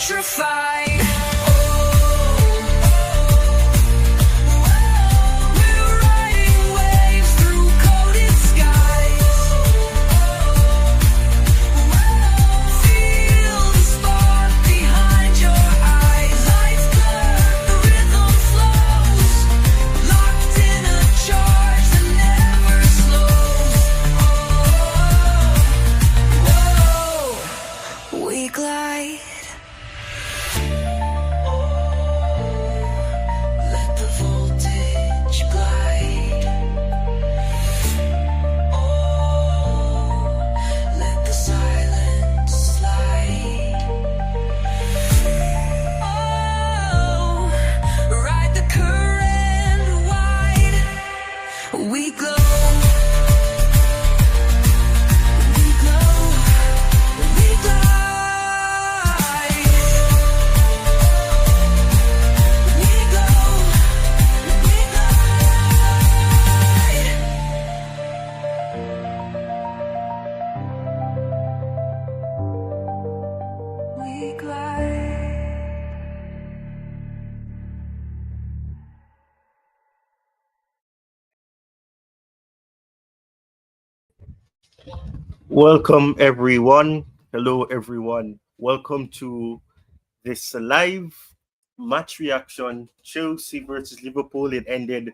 petrified. Welcome everyone. Hello everyone. Welcome to this live match reaction. Chelsea versus Liverpool. It ended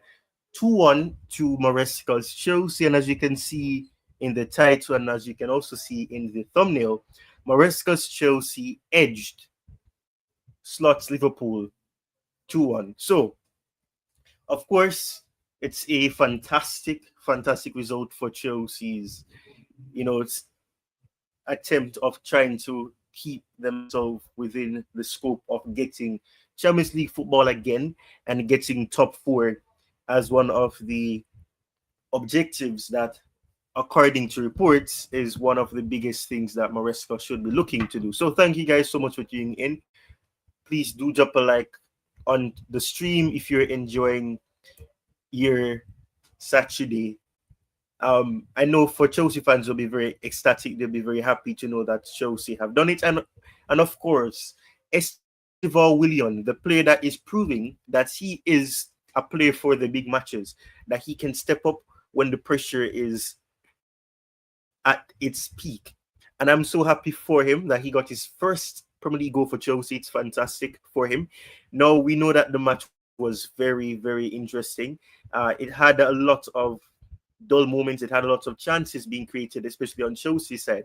2-1 to Maresca'S Chelsea, and as you can see in the title and as you can also see in the thumbnail, Maresca'S Chelsea edged Slots Liverpool 2-1. So, of course, it's a fantastic result for Chelsea's it's attempt of trying to keep themselves within the scope of getting Champions League football again and getting top four as one of the objectives that, according to reports, is one of the biggest things that Maresca should be looking to do. So thank you guys so much for tuning in. Please do drop a like on the stream if you're enjoying your Saturday. I know for Chelsea fans, they'll be very ecstatic. They'll be very happy to know that Chelsea have done it. And of course, Estevão Willian, the player that is proving that he is a player for the big matches, that he can step up when the pressure is at its peak. And I'm so happy for him that he got his first Premier League goal for Chelsea. It's fantastic for him. Now, we know that the match was very, very interesting. It had a lot of dull moments. It had a lot of chances being created, especially on Chelsea's side.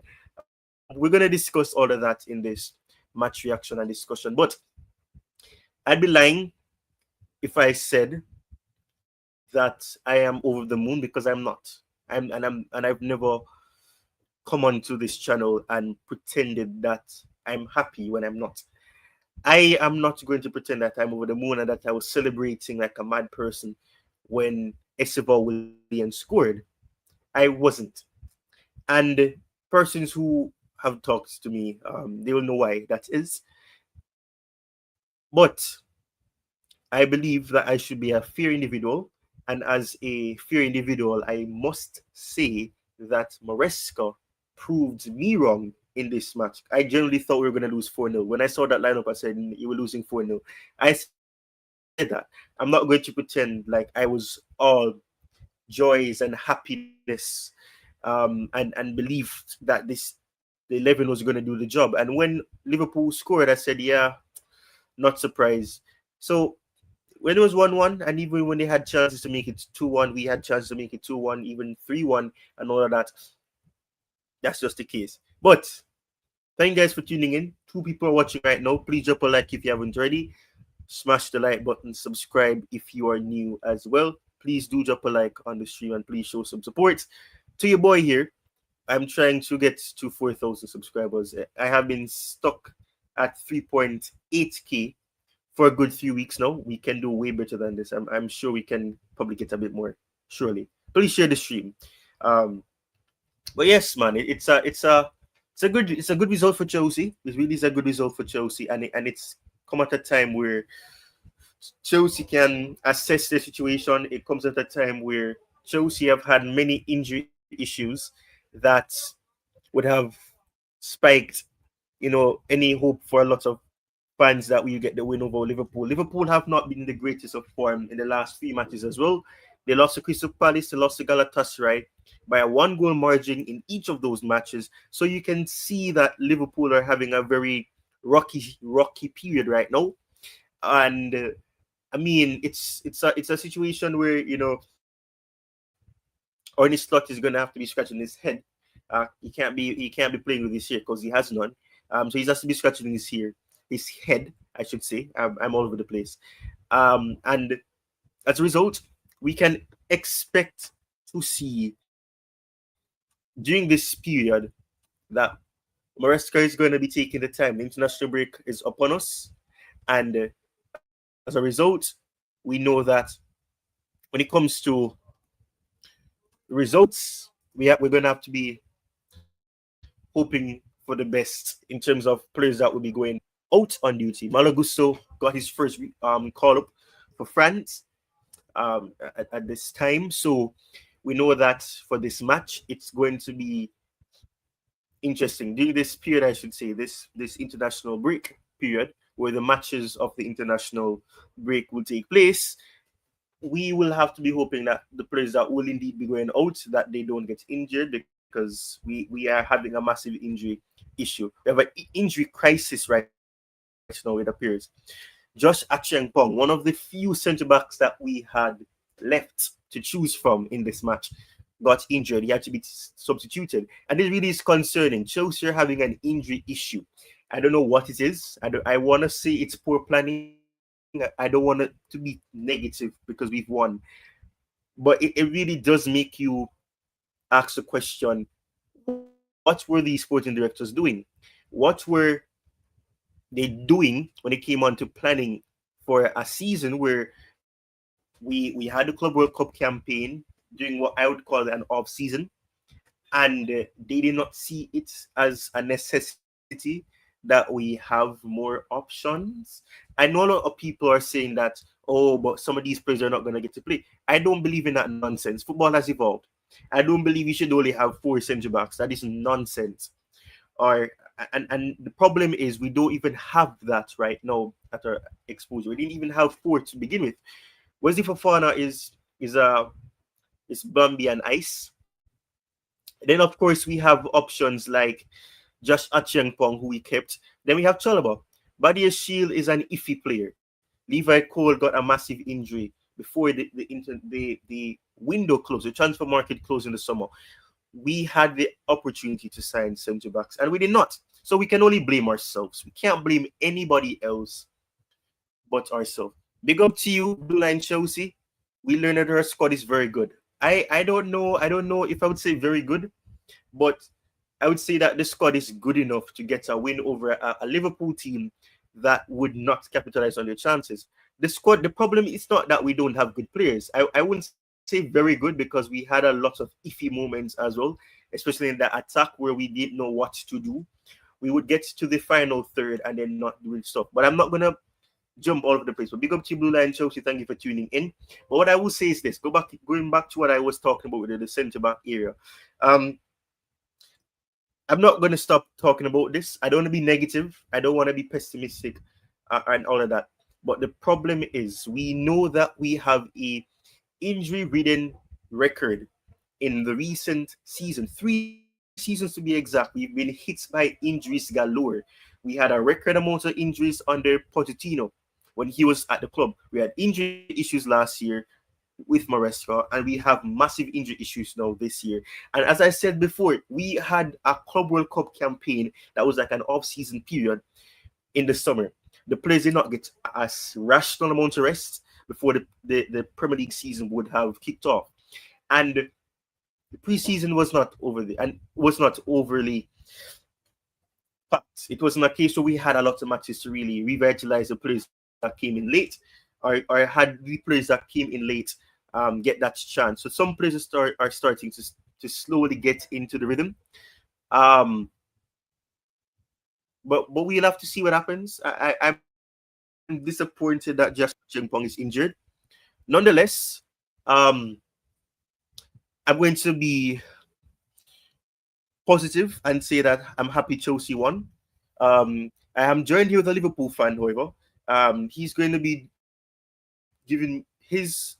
We're going to discuss all of that in this match reaction and discussion. But I'd be lying if I said that I am over the moon, because I'm not. I've never come onto this channel and pretended that I'm happy when I'm not. I am not going to pretend that I'm over the moon and that I was celebrating like a mad person when Estevão Willian scored. I wasn't. And persons who have talked to me, they will know why that is. But I believe that I should be a fair individual. And as a fair individual, I must say that Maresca proved me wrong in this match. I generally thought we were going to lose 4-0. When I saw that lineup, I said, you were losing 4-0. I said that. I'm not going to pretend like I was all joys and happiness and believed that the 11 was going to do the job. And when Liverpool scored, I said, yeah, not surprised. So when it was 1-1, and even when they had chances to make it 2-1, we had chances to make it 2-1, even 3-1, and all of that. That's just the case. But thank you guys for tuning in. 2 people are watching right now. Please drop a like if you haven't already. Smash the like button. Subscribe if you are new as well. Please do drop a like on the stream and please show some support to your boy here. I'm trying to get to 4,000 subscribers. I have been stuck at 3.8K for a good few weeks now. We can do way better than this. I'm sure we can probably get a bit more. Surely. Please share the stream. But yes, man, it's a good result for Chelsea. It really is a good result for Chelsea, and it's come at a time where Chelsea can assess the situation. It comes at a time where Chelsea have had many injury issues that would have spiked, any hope for a lot of fans that we get the win over Liverpool. Liverpool have not been in the greatest of form in the last 3 matches as well. They lost to Crystal Palace, they lost to Galatasaray by a 1-goal margin in each of those matches. So you can see that Liverpool are having a very rocky period right now. And I mean, it's a situation where, Arne Slot is going to have to be scratching his head. He can't be playing with his hair because he has none. So he has to be scratching his head, I should say. I'm all over the place. And as a result, we can expect to see during this period that Maresca is going to be taking the time. The international break is upon us. And as a result, we know that when it comes to results, we're going to have to be hoping for the best in terms of players that will be going out on duty. Malagusto got his first call up for France at this time. So we know that for this match, it's going to be interesting. During this period, I should say, this international break period, where the matches of the international break will take place, we will have to be hoping that the players that will indeed be going out, that they don't get injured, because we are having a massive injury issue. We have an injury crisis right now, it appears. Josh Achiang-Pong, one of the few centre-backs that we had left to choose from in this match, got injured. He had to be substituted. And it really is concerning. Chelsea are having an injury issue. I don't know what it is. I want to say it's poor planning. I don't want it to be negative because we've won. But it really does make you ask the question, what were these sporting directors doing? What were they doing when it came on to planning for a season where we had the Club World Cup campaign during what I would call an off-season, and they did not see it as a necessity that we have more options. I know a lot of people are saying that, oh, but some of these players are not going to get to play. I don't believe in that nonsense. Football has evolved. I don't believe you should only have 4 centre-backs. That is nonsense. And the problem is we don't even have that right now at our exposure. We didn't even have 4 to begin with. Wesley Fofana is Bambi and Ice. Then of course we have options like Josh Achiang-Pong, who we kept. Then we have Chalaba. Badia Shield is an iffy player. Levi Cole got a massive injury before the window closed, the transfer market closed in the summer. We had the opportunity to sign centre backs and we did not. So we can only blame ourselves. We can't blame anybody else but ourselves. Big up to you, Blue Line Chelsea. We learned that our squad is very good. I don't know if I would say very good, but I would say that the squad is good enough to get a win over a Liverpool team that would not capitalize on their chances. The problem is not that we don't have good players. I wouldn't say very good because we had a lot of iffy moments as well, especially in the attack where we didn't know what to do. We would get to the final third and then not doing stuff. But I'm not going to jump all over the place. But big up to Blue Line Chelsea. Thank you for tuning in. But what I will say is this. Going back to what I was talking about with the centre-back area. I'm not going to stop talking about this. I don't want to be negative. I don't want to be pessimistic and all of that. But the problem is we know that we have a injury-ridden record in the recent season. 3 seasons to be exact. We've been hit by injuries galore. We had a record amount of injuries under Pochettino when he was at the club. We had injury issues last year with Maresca, and we have massive injury issues now this year. And as I said before, we had a Club World Cup campaign that was like an off-season period in the summer. The players did not get a rational amount of rest before the Premier League season would have kicked off. And the preseason was not overly packed. It wasn't a case where we had a lot of matches to really revitalize the players that came in late, or had the players that came in late get that chance. So some players are starting to slowly get into the rhythm. But we'll have to see what happens. I'm disappointed that Josh Achiang-Pong is injured. Nonetheless, I'm going to be positive and say that I'm happy Chelsea won. I am joined here with a Liverpool fan, however. He's going to be giving his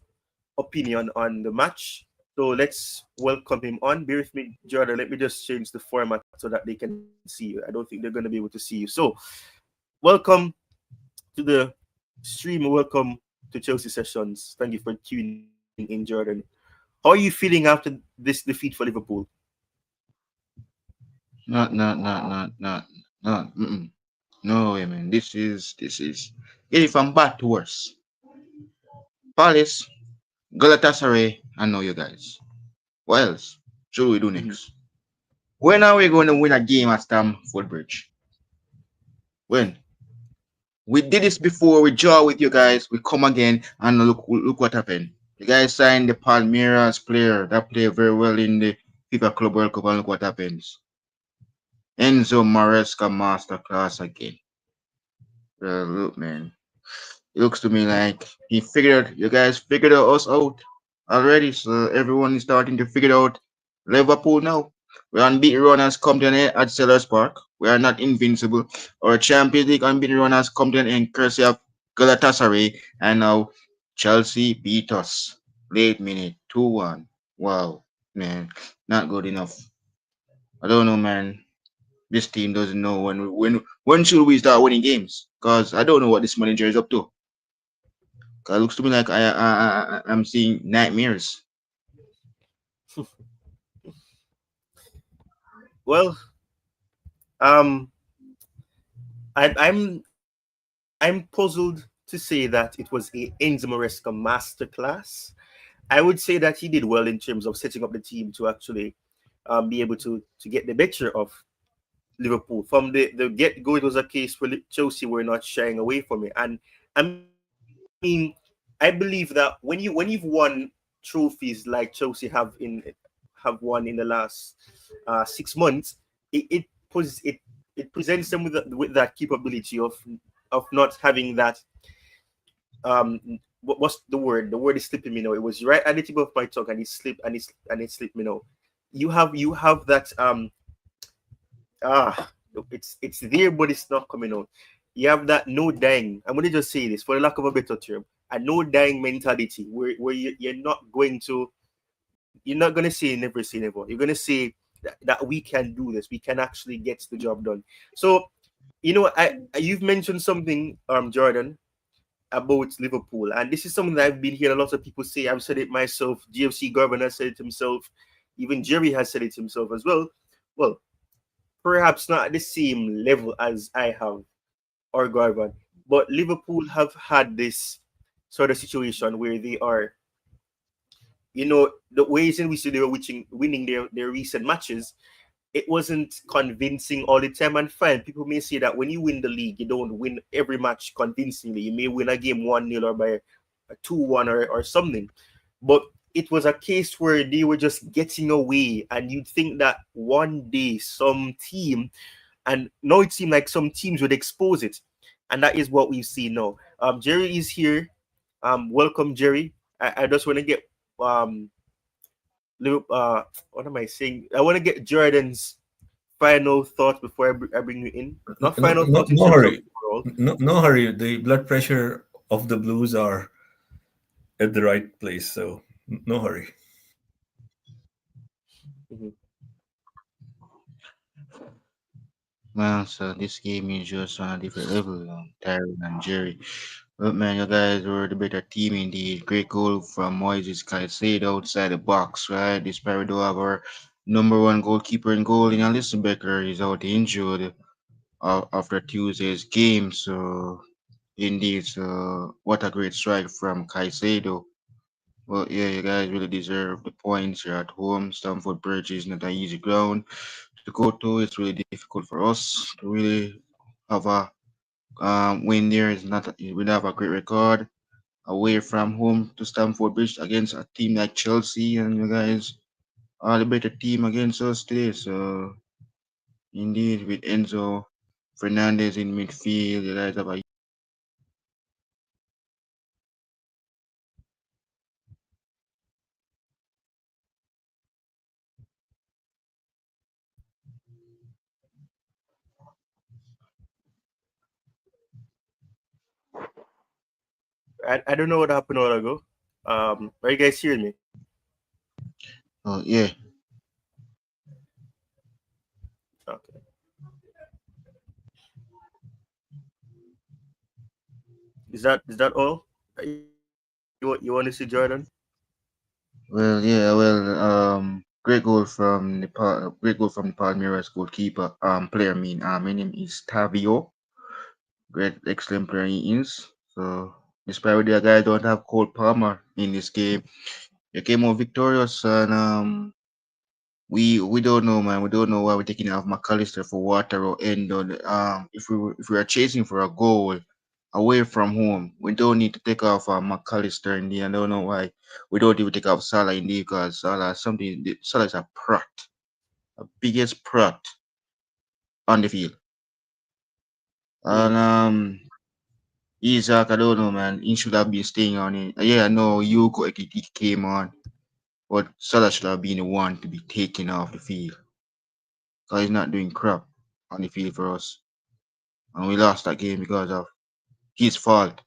opinion on the match. So let's welcome him on. Bear with me, Jordan. Let me just change the format so that they can see you. I don't think they're going to be able to see you. So, welcome to the stream. Welcome to Chelsea Sessions. Thank you for tuning in, Jordan. How are you feeling after this defeat for Liverpool? Not. No way, man. This is getting from bad to worse. Palace, Galatasaray, I know you guys. What else should we do Mhm. next? When are we going to win a game at Stamford Bridge? When? We did this before. We draw with you guys. We come again and look what happened. You guys signed the Palmeiras player that played very well in the FIFA Club World Cup and look what happens. Enzo Maresca masterclass again. Look, man. It looks to me like you guys figured us out already. So everyone is starting to figure out Liverpool now. We're unbeaten runners come to an end at Sellers Park. We are not invincible. Our Champions League unbeaten runners come to an end courtesy of Galatasaray. And now Chelsea beat us. Late minute, 2-1. Wow, man. Not good enough. I don't know, man. This team doesn't know when should we start winning games? Because I don't know what this manager is up to. 'Cause it looks to me like I'm seeing nightmares. Well, um, I'm puzzled to say that it was a Enzo Maresca masterclass. I would say that he did well in terms of setting up the team to actually be able to get the better of Liverpool. From the get go, it was a case where Chelsea were not shying away from it. And I mean, I believe that when you've won trophies like Chelsea have won in the last 6 months, it presents them with that capability of not having that what's the word? The word is slipping me now. It was right at the tip of my tongue and it slipped me now. You have that ah it's there but it's not coming out. You have that no dying. I'm gonna just say this for the lack of a better term, a no dying mentality where you're not gonna say never. You're gonna say that we can do this. We can actually get the job done. So you've mentioned something, Jordan, about Liverpool. And this is something that I've been hearing a lot of people say. I've said it myself. GFC Governor said it himself. Even Jerry has said it himself as well. Well, perhaps not at the same level as I have or Garvan, but Liverpool have had this sort of situation where they are, the ways in which they were winning their recent matches, it wasn't convincing all the time. And fine, people may say that when you win the league, you don't win every match convincingly. You may win a game 1-0 or by a 2-1 or something. But it was a case where they were just getting away, and you'd think that one day some team, and now it seemed like some teams would expose it. And that is what we've seen now. Jerry is here. Welcome, Jerry. I just want to get um what am I saying? I want to get Jordan's final thoughts before I bring you in. Not No, final no, thoughts in no terms of hurry. overall. No hurry. The blood pressure of the Blues are at the right place, so no hurry. Mhm. Man, so this game is just on a different level. Tyron and Jerry. But man, you guys were the better team indeed. Great goal from Moises Caicedo outside the box, right? Despite we do have our number one goalkeeper in goal in Alisson Becker is out injured after Tuesday's game. So indeed, so what a great strike from Caicedo. Well, yeah, you guys really deserve the points. You're at home. Stamford Bridge is not an easy ground to go to. It's really difficult for us to really have a win there. It's not. We don't have a great record away from home to Stamford Bridge against a team like Chelsea, and you guys are the better team against us today. So indeed, with Enzo Fernandez in midfield, you guys have a I don't know what happened a while ago. Are you guys hearing me? Oh yeah. Okay. Is that all? You want to see Jordan? Well, yeah. Well, great goal from the Palmeiras goalkeeper. Player. I mean, my name is Tavio. Great, excellent player he is. So, despite the guy don't have Cole Palmer in this game, they came out victorious, and we don't know, man. We don't know why we're taking off McAllister for Water or Endo. If we are chasing for a goal away from home, we don't need to take off McAllister in there. I don't know why we don't even take off Salah in there because Salah is a prat, a biggest prat on the field. Mm. And Isaac, I don't know, man. He should have been staying on it. Yeah, I know Yuko Ekitiki came on, but Salah should have been the one to be taken off the field because he's not doing crap on the field for us. And we lost that game because of his fault.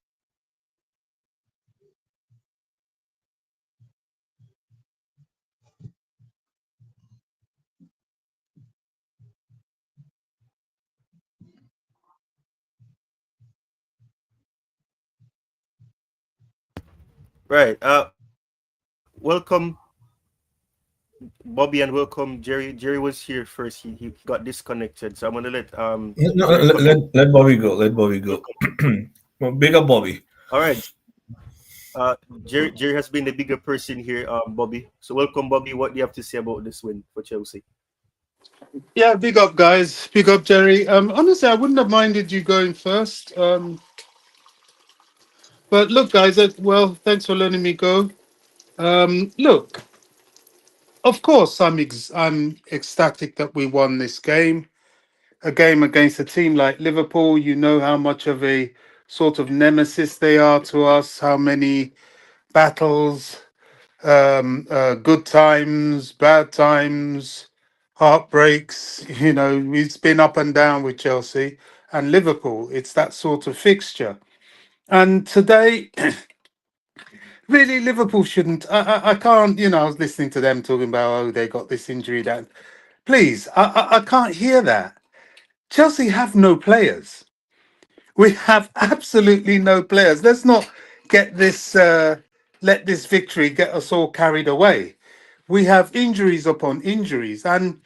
Right. Welcome, Bobby, and welcome, Jerry. Jerry was here first. He got disconnected, so I'm gonna let No, Jerry continue. let Bobby go. Let Bobby go. Welcome. Well, big up Bobby. All right. Jerry has been the bigger person here, Bobby. So welcome, Bobby. What do you have to say about this win for Chelsea? Yeah, big up, guys. Big up, Jerry. Honestly, I wouldn't have minded you going first. But look, guys. Well, thanks for letting me go. Look, of course, I'm ecstatic that we won this game. A game against a team like Liverpool. You know how much of a sort of nemesis they are to us. How many battles, good times, bad times, heartbreaks. You know, it's been up and down with Chelsea and Liverpool. It's that sort of fixture. And today, really, Liverpool shouldn't. I can't. You know, I was listening to them talking about they got this injury. That please, I can't hear that. Chelsea have no players. We have absolutely no players. Let's not get this. Let this victory get us all carried away. We have injuries upon injuries, and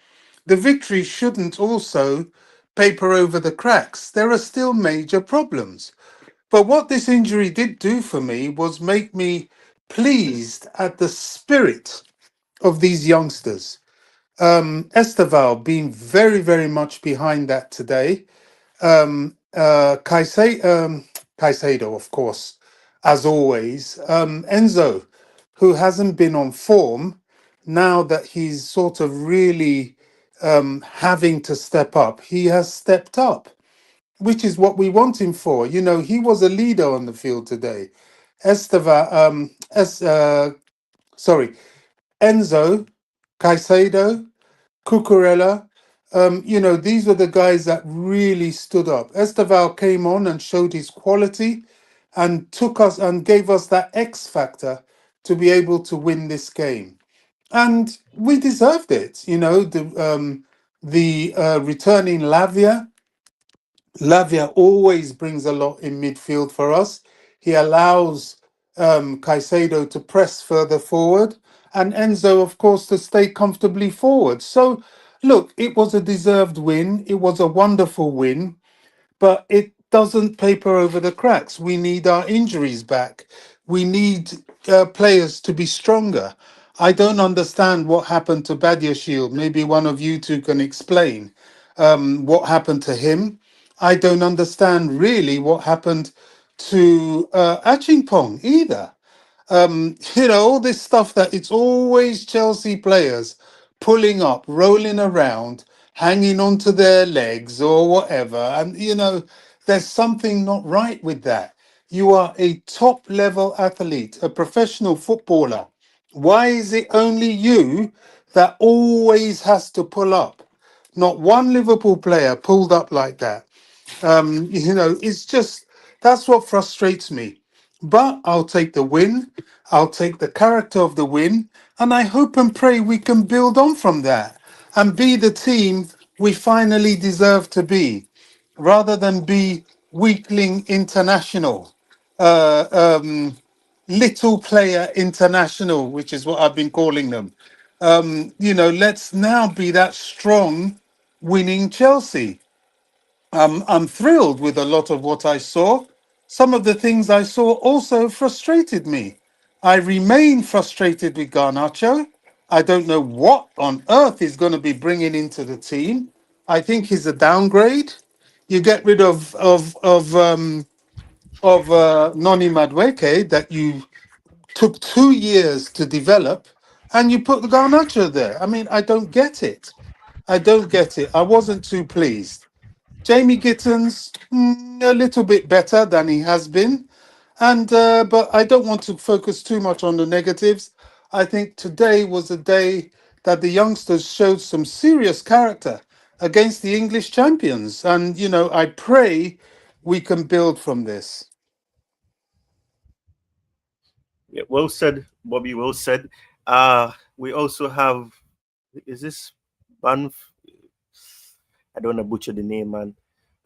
the victory shouldn't also paper over the cracks. There are still major problems. But what this injury did do for me was make me pleased at the spirit of these youngsters. Estevao being very, very much behind that today. Caicedo, of course, as always. Enzo, who hasn't been on form, now that he's sort of really having to step up, he has stepped up, which is what we want him for. You know, he was a leader on the field today. Esteva, sorry, Enzo, Caicedo, Cucurella. You know, these were the guys that really stood up. Estevao came on and showed his quality and took us and gave us that X factor to be able to win this game. And we deserved it. You know, the returning Lavia always brings a lot in midfield for us. He allows Caicedo to press further forward and Enzo, of course, to stay comfortably forward. So, look, it was a deserved win. It was a wonderful win, but it doesn't paper over the cracks. We need our injuries back. We need players to be stronger. I don't understand what happened to Badia Shield. Maybe one of you two can explain what happened to him. I don't understand really what happened to Achingpong either. You know, all this stuff that it's always Chelsea players pulling up, rolling around, hanging onto their legs or whatever. And, you know, there's something not right with that. You are a top level athlete, a professional footballer. Why is it only you that always has to pull up? Not one Liverpool player pulled up like that. You know, it's just that's what frustrates me. But I'll take the win. I'll take the character of the win. And I hope and pray we can build on from that and be the team we finally deserve to be, rather than be weakling international, uh, um, little player international, which is what I've been calling them. Let's now be that strong, winning Chelsea. I'm thrilled with a lot of what I saw. Some of the things I saw also frustrated me. I remain frustrated with Garnacho. I don't know what on earth he's going to be bringing into the team. I think he's a downgrade. You get rid of Noni Madueke that you took 2 years to develop, and you put the Garnacho there. I mean, I don't get it. I don't get it. I wasn't too pleased. Jamie Gittens, a little bit better than he has been, and but I don't want to focus too much on the negatives. I think today was a day that the youngsters showed some serious character against the English champions, and I pray we can build from this. Yeah, well said, Bobby. Well said. We also have, is this Banf? I don't want to butcher the name, man.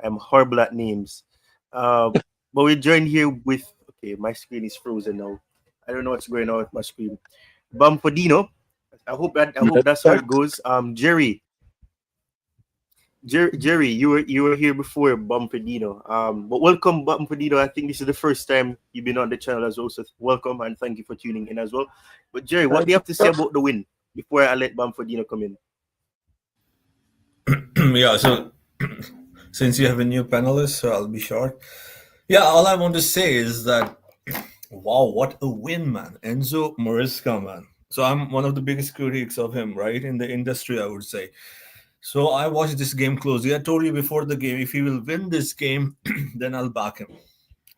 I'm horrible at names. Uh, but we're joined here with, okay, my screen is frozen now. I don't know what's going on with my screen. Bamfodino. I hope that's how it goes. Jerry, you were here before Bumpadino. But welcome, Bumpadino. I think this is the first time you've been on the channel as well. So welcome and thank you for tuning in as well. But Jerry, what do you have to say about the win before I let Bumpadino come in? Yeah, so since you have a new panelist, so I'll be short. Yeah, all I want to say is that wow, what a win, man. Enzo Maresca, man. So I'm one of the biggest critics of him, right? In the industry, I would say. So I watched this game closely. I told you before the game, if he will win this game, then I'll back him.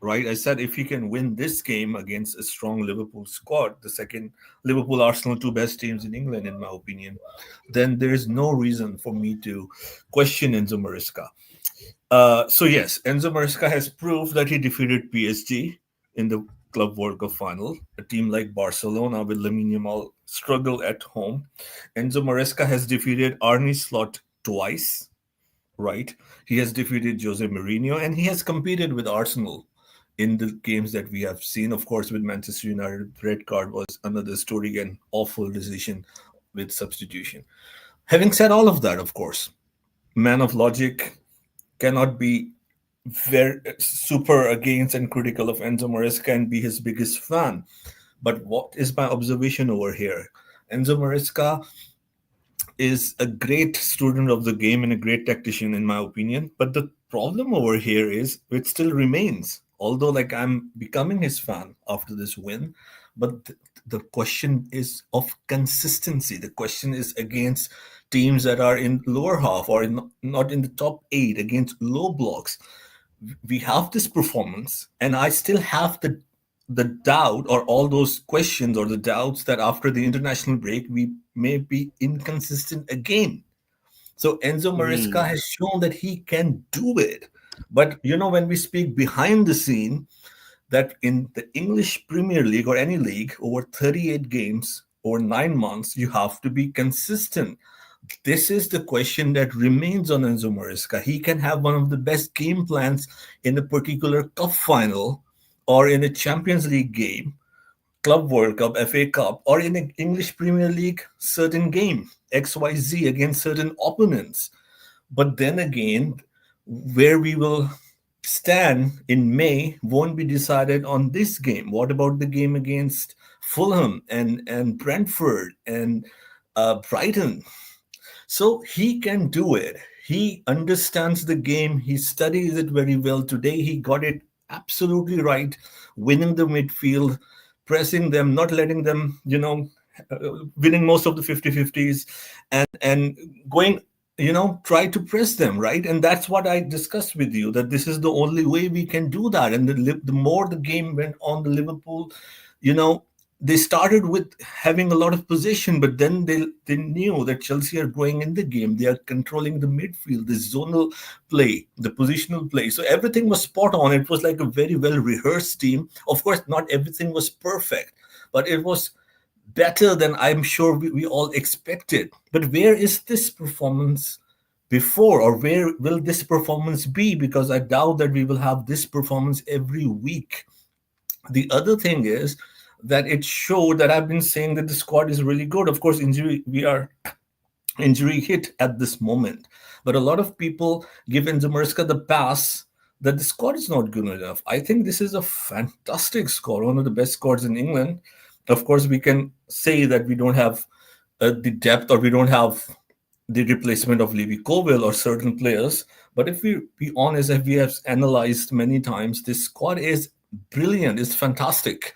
Right? I said if he can win this game against a strong Liverpool squad, the second Liverpool Arsenal, two best teams in England, in my opinion, then there is no reason for me to question Enzo Maresca. So yes, Enzo Maresca has proved that he defeated PSG in the Club World Cup final. A team like Barcelona with Lamine Yamal struggle at home. Enzo Maresca has defeated Arne Slot twice, right? He has defeated Jose Mourinho, and he has competed with Arsenal in the games that we have seen. Of course, with Manchester United, red card was another story and awful decision with substitution. Having said all of that, of course, man of logic, cannot be very super against and critical of Enzo Maresca and be his biggest fan. But what is my observation over here? Enzo Maresca is a great student of the game and a great tactician, in my opinion. But the problem over here is it still remains. Although, like, I'm becoming his fan after this win, but the question is of consistency. The question is against teams that are in lower half or not in the top 8, against low blocks. We have this performance, and I still have the doubt or all those questions or the doubts that after the international break we may be inconsistent again. So Enzo Maresca has shown that he can do it. But when we speak behind the scene, that in the English Premier League or any league over 38 games or 9 months, you have to be consistent. This is the question that remains on Enzo Maresca. He can have one of the best game plans in a particular cup final or in a Champions League game, Club World Cup, FA Cup, or in an English Premier League certain game, XYZ, against certain opponents. But then again, where we will stand in May won't be decided on this game. What about the game against Fulham and Brentford and Brighton? So he can do it. He understands the game. He studies it very well. Today he got it absolutely right, winning the midfield, pressing them, not letting them, winning most of the 50-50s and going, try to press them, right? And that's what I discussed with you, that this is the only way we can do that. And the more the game went on, the Liverpool, they started with having a lot of possession, but then they knew that Chelsea are growing in the game. They are controlling the midfield, the zonal play, the positional play. So everything was spot on. It was like a very well rehearsed team. Of course, not everything was perfect, but it was better than I'm sure we all expected. But where is this performance before, or where will this performance be? Because I doubt that we will have this performance every week. The other thing is that it showed that I've been saying that the squad is really good. Of course, we are injury hit at this moment, but a lot of people give Enzo Maresca the pass that the squad is not good enough. I think this is a fantastic squad, one of the best squads in England. Of course, we can say that we don't have the depth, or we don't have the replacement of Levy Colville or certain players. But if we be honest, if we have analyzed many times, this squad is brilliant, it's fantastic.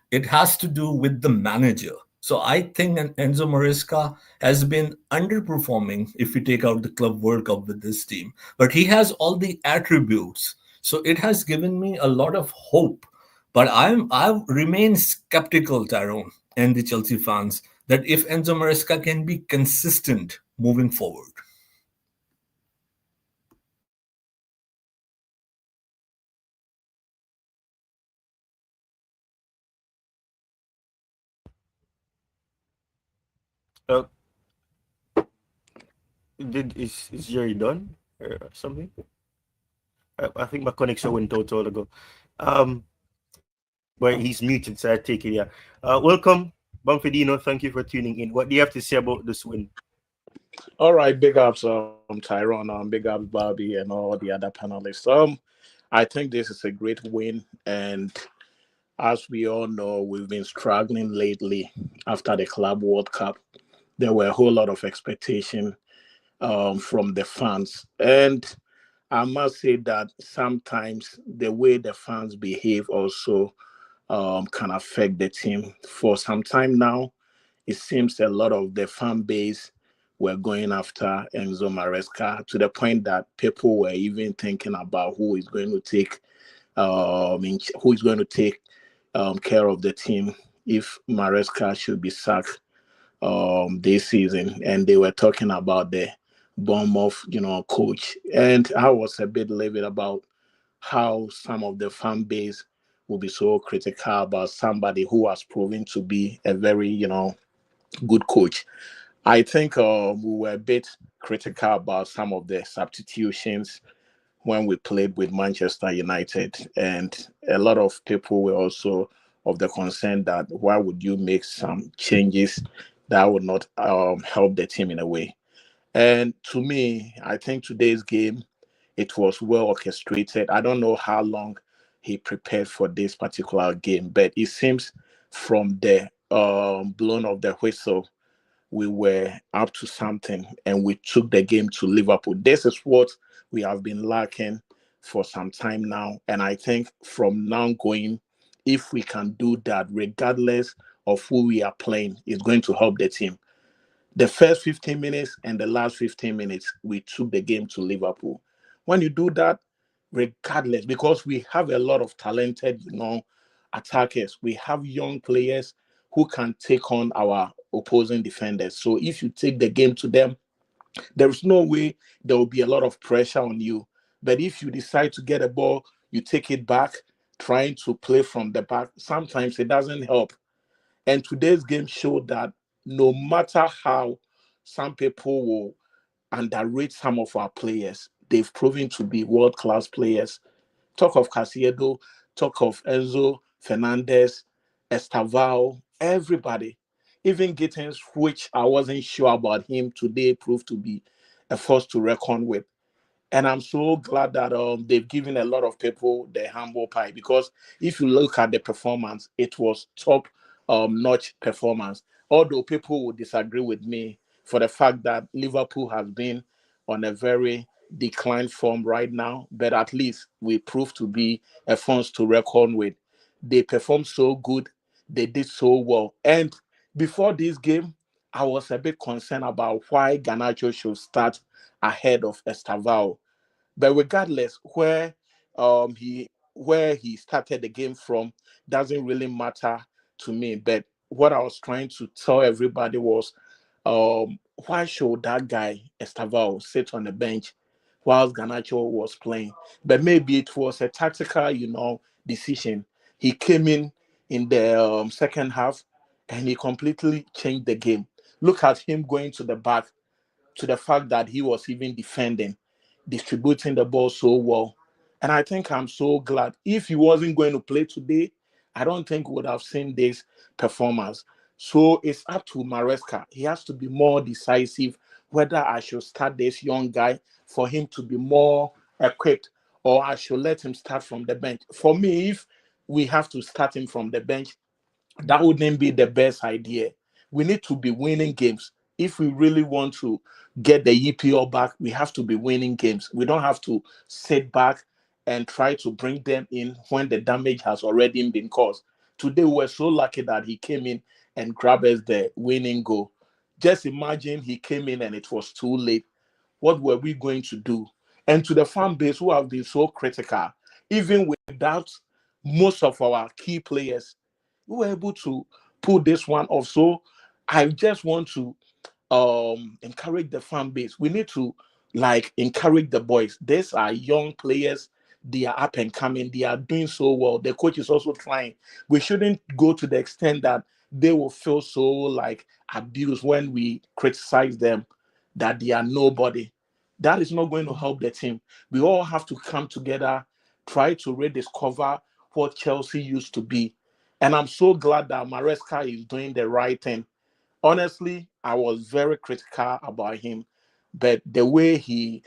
It has to do with the manager. So I think Enzo Maresca has been underperforming if we take out the Club World Cup with this team. But he has all the attributes. So it has given me a lot of hope. But I remain skeptical, Tyrone, and the Chelsea fans, that if Enzo Maresca can be consistent moving forward. Uh, is Jerry done or something? I think my connection went out all ago. But he's muted, so I take it. Yeah. Welcome, Bamfidino. Thank you for tuning in. What do you have to say about this win? All right, big ups, Tyrone, big ups, Bobby, and all the other panelists. I think this is a great win, and as we all know, we've been struggling lately after the Club World Cup. There were a whole lot of expectation from the fans, and I must say that sometimes the way the fans behave also can affect the team. For some time now, it seems a lot of the fan base were going after Enzo Maresca to the point that people were even thinking about who is going to take care of the team if Maresca should be sacked this season, and they were talking about the Bournemouth, coach, and I was a bit livid about how some of the fan base will be so critical about somebody who has proven to be a very, good coach. I think we were a bit critical about some of the substitutions when we played with Manchester United, and a lot of people were also of the concern that why would you make some changes that would not help the team in a way. And to me, I think today's game, it was well orchestrated. I don't know how long he prepared for this particular game, but it seems from the blown of the whistle, we were up to something and we took the game to Liverpool. This is what we have been lacking for some time now. And I think from now going, if we can do that, regardless of who we are playing, it's going to help the team. The first 15 minutes and the last 15 minutes, we took the game to Liverpool. When you do that, regardless, because we have a lot of talented, attackers, we have young players who can take on our opposing defenders. So if you take the game to them, there is no way there will be a lot of pressure on you. But if you decide to get a ball, you take it back, trying to play from the back, sometimes it doesn't help. And today's game showed that no matter how some people will underrate some of our players, they've proven to be world class players. Talk of Caicedo, talk of Enzo, Fernandez, Estevao, everybody. Even Gittins, which I wasn't sure about him today, proved to be a force to reckon with. And I'm so glad that they've given a lot of people the humble pie, because if you look at the performance, it was top notch performance. Although people would disagree with me for the fact that Liverpool has been on a very declined form right now, but at least we proved to be a force to reckon with. They performed so good, they did so well. And before this game, I was a bit concerned about why Garnacho should start ahead of Estevao. But regardless, he where he started the game from doesn't really matter to me. But what I was trying to tell everybody was, why should that guy Estevao sit on the bench whilst Garnacho was playing? But maybe it was a tactical, decision. He came in the second half and he completely changed the game. Look at him going to the back, to the fact that he was even defending, distributing the ball so well. And I think I'm so glad. If he wasn't going to play today, I don't think we would have seen this performance. So it's up to Maresca. He has to be more decisive whether I should start this young guy for him to be more equipped, or I should let him start from the bench. For me, if we have to start him from the bench, that wouldn't be the best idea. We need to be winning games. If we really want to get the EPL back, we have to be winning games. We don't have to sit back and try to bring them in when the damage has already been caused. Today, we were so lucky that he came in and grabbed us the winning goal. Just imagine he came in and it was too late. What were we going to do? And to the fan base who have been so critical, even without most of our key players, we were able to pull this one off. So I just want to encourage the fan base. We need to encourage the boys. These are young players. They are up and coming. They are doing so well. The coach is also trying. We shouldn't go to the extent that they will feel so abused when we criticize them, that they are nobody. That is not going to help the team. We all have to come together, try to rediscover what Chelsea used to be. And I'm so glad that Maresca is doing the right thing. Honestly, I was very critical about him, but the way he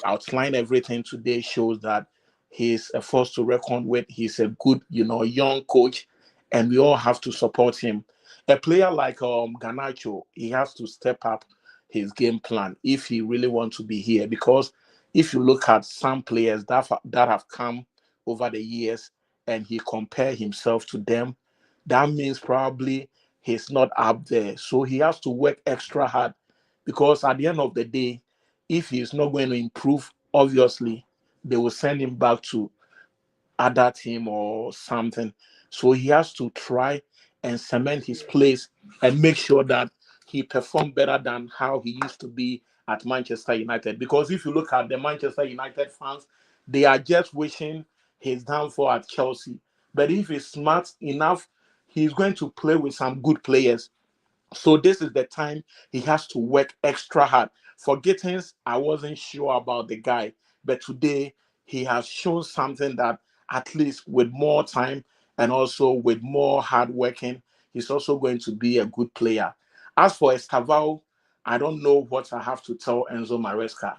outlined everything today shows that he's a force to reckon with. He's a good, young coach, and we all have to support him. A player like Garnacho, he has to step up his game plan if he really wants to be here. Because if you look at some players that have come over the years and he compare himself to them, that means probably he's not up there. So he has to work extra hard, because at the end of the day, if he's not going to improve, obviously they will send him back to other team or something. So he has to try and cement his place and make sure that he performed better than how he used to be at Manchester United. Because if you look at the Manchester United fans, they are just wishing his downfall at Chelsea. But if he's smart enough, he's going to play with some good players. So this is the time he has to work extra hard. For Gittins, I wasn't sure about the guy, but today he has shown something that at least with more time and also with more hard working, he's also going to be a good player. As for Estevao, I don't know what I have to tell Enzo Maresca.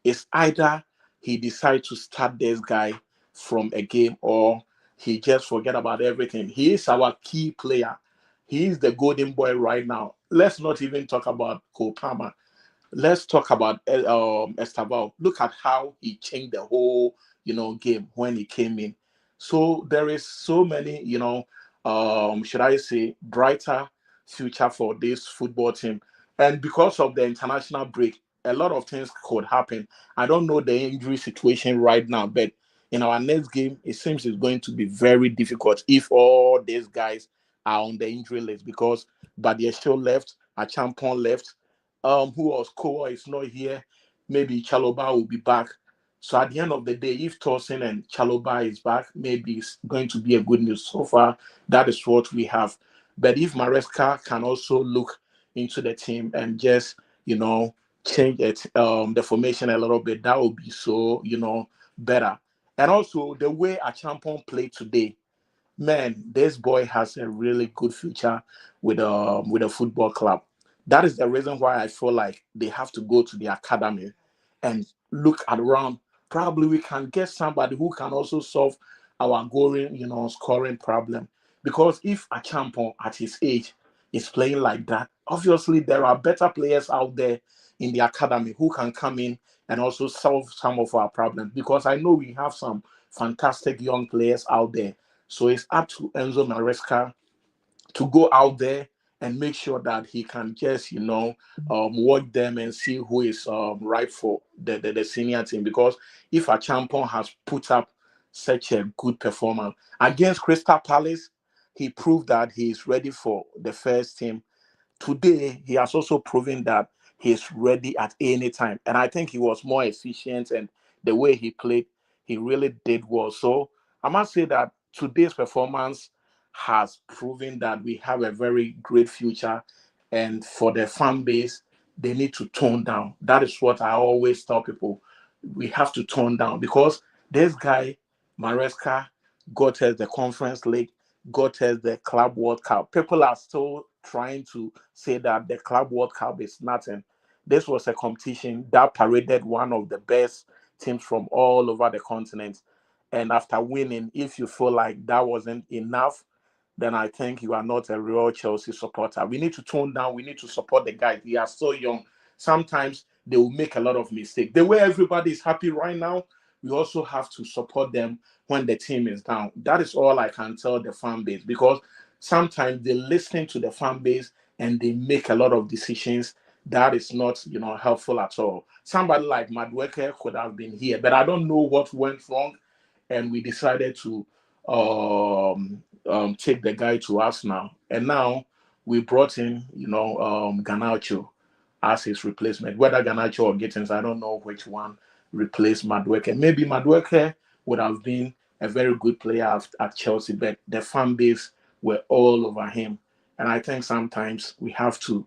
It's either he decides to start this guy from a game, or he just forget about everything. He is our key player. He is the golden boy right now. Let's not even talk about Cole Palmer. Let's talk about Estevao. Look at how he changed the whole, game when he came in. So there is so many, should I say, brighter future for this football team. And because of the international break, a lot of things could happen. I don't know the injury situation right now, but in our next game, it seems it's going to be very difficult if all these guys are on the injury list, because Badiashile left, Achampon left, who was Koa is not here. Maybe Chaloba will be back. So at the end of the day, if Torsen and Chaloba is back, maybe it's going to be a good news. So far, that is what we have. But if Maresca can also look into the team and just, change it, the formation a little bit, that would be so, better. And also the way Achampon played today, man, this boy has a really good future with a football club. That is the reason why I feel like they have to go to the academy and look around. Probably we can get somebody who can also solve our scoring problem. Because if a champion at his age is playing like that, obviously there are better players out there in the academy who can come in and also solve some of our problems. Because I know we have some fantastic young players out there. So it's up to Enzo Maresca to go out there and make sure that he can just, work them and see who is right for the senior team. Because if a champion has put up such a good performance against Crystal Palace, he proved that he is ready for the first team. Today, he has also proven that he's ready at any time. And I think he was more efficient, and the way he played, he really did well. So I must say that today's performance has proven that we have a very great future. And for the fan base, they need to tone down. That is what I always tell people. We have to tone down because this guy, Maresca, got us the Conference League, got us the Club World Cup. People are still trying to say that the Club World Cup is nothing. This was a competition that paraded one of the best teams from all over the continent. And after winning, if you feel like that wasn't enough, then I think you are not a real Chelsea supporter. We need to tone down. We need to support the guys. They are so young. Sometimes they will make a lot of mistakes. The way everybody is happy right now, we also have to support them when the team is down. That is all I can tell the fan base because sometimes they listen to the fan base and they make a lot of decisions that is not, helpful at all. Somebody like Madueke could have been here, but I don't know what went wrong, and we decided to take the guy to us now. And now we brought in, Ganacho as his replacement. Whether Ganacho or Gittins, I don't know which one replaced Madueke. Maybe Madueke would have been a very good player at Chelsea, but the fan base were all over him. And I think sometimes we have to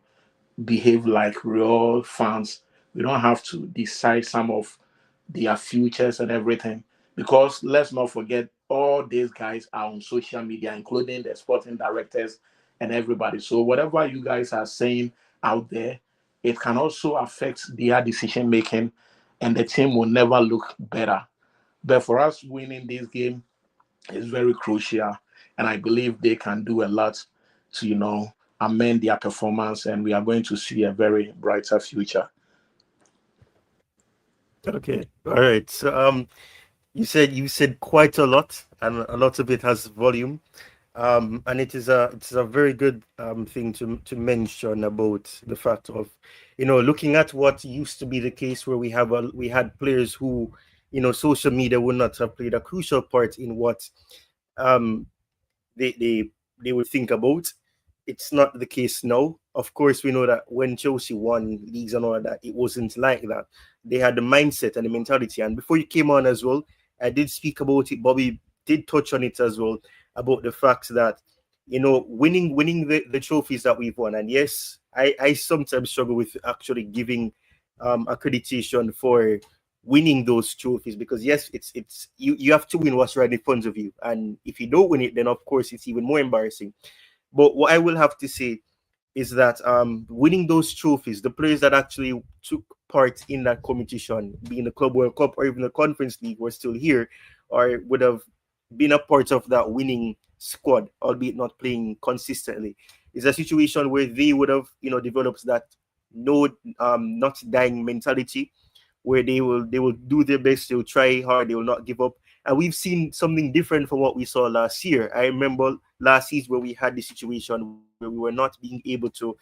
behave like real fans. We don't have to decide some of their futures and everything. Because let's not forget, all these guys are on social media, including the sporting directors and everybody. So whatever you guys are saying out there, it can also affect their decision making, and the team will never look better. But for us, winning this game is very crucial, and I believe they can do a lot to, amend their performance, and we are going to see a very brighter future. Okay. All right. So you said quite a lot, and a lot of it has volume. And it's a very good thing to mention about the fact of, looking at what used to be the case where we had players who, social media would not have played a crucial part in what um they would think about. It's not the case now. Of course, we know that when Chelsea won leagues and all of that, it wasn't like that. They had the mindset and the mentality. And before you came on as well, I did speak about it. Bobby did touch on it as well about the fact that winning the trophies that we've won. And yes, I sometimes struggle with actually giving accreditation for winning those trophies because yes, it's you have to win what's right in front of you, and if you don't win it, then of course it's even more embarrassing. But what I will have to say is that winning those trophies, the players that actually took part in that competition, being the Club World Cup or even the Conference League, were still here or would have been a part of that winning squad, albeit not playing consistently, is a situation where they would have, developed that no, not dying mentality, where they will do their best, they'll try hard, they will not give up. And we've seen something different from what we saw last year. I remember last season where we had the situation where we were not being able to,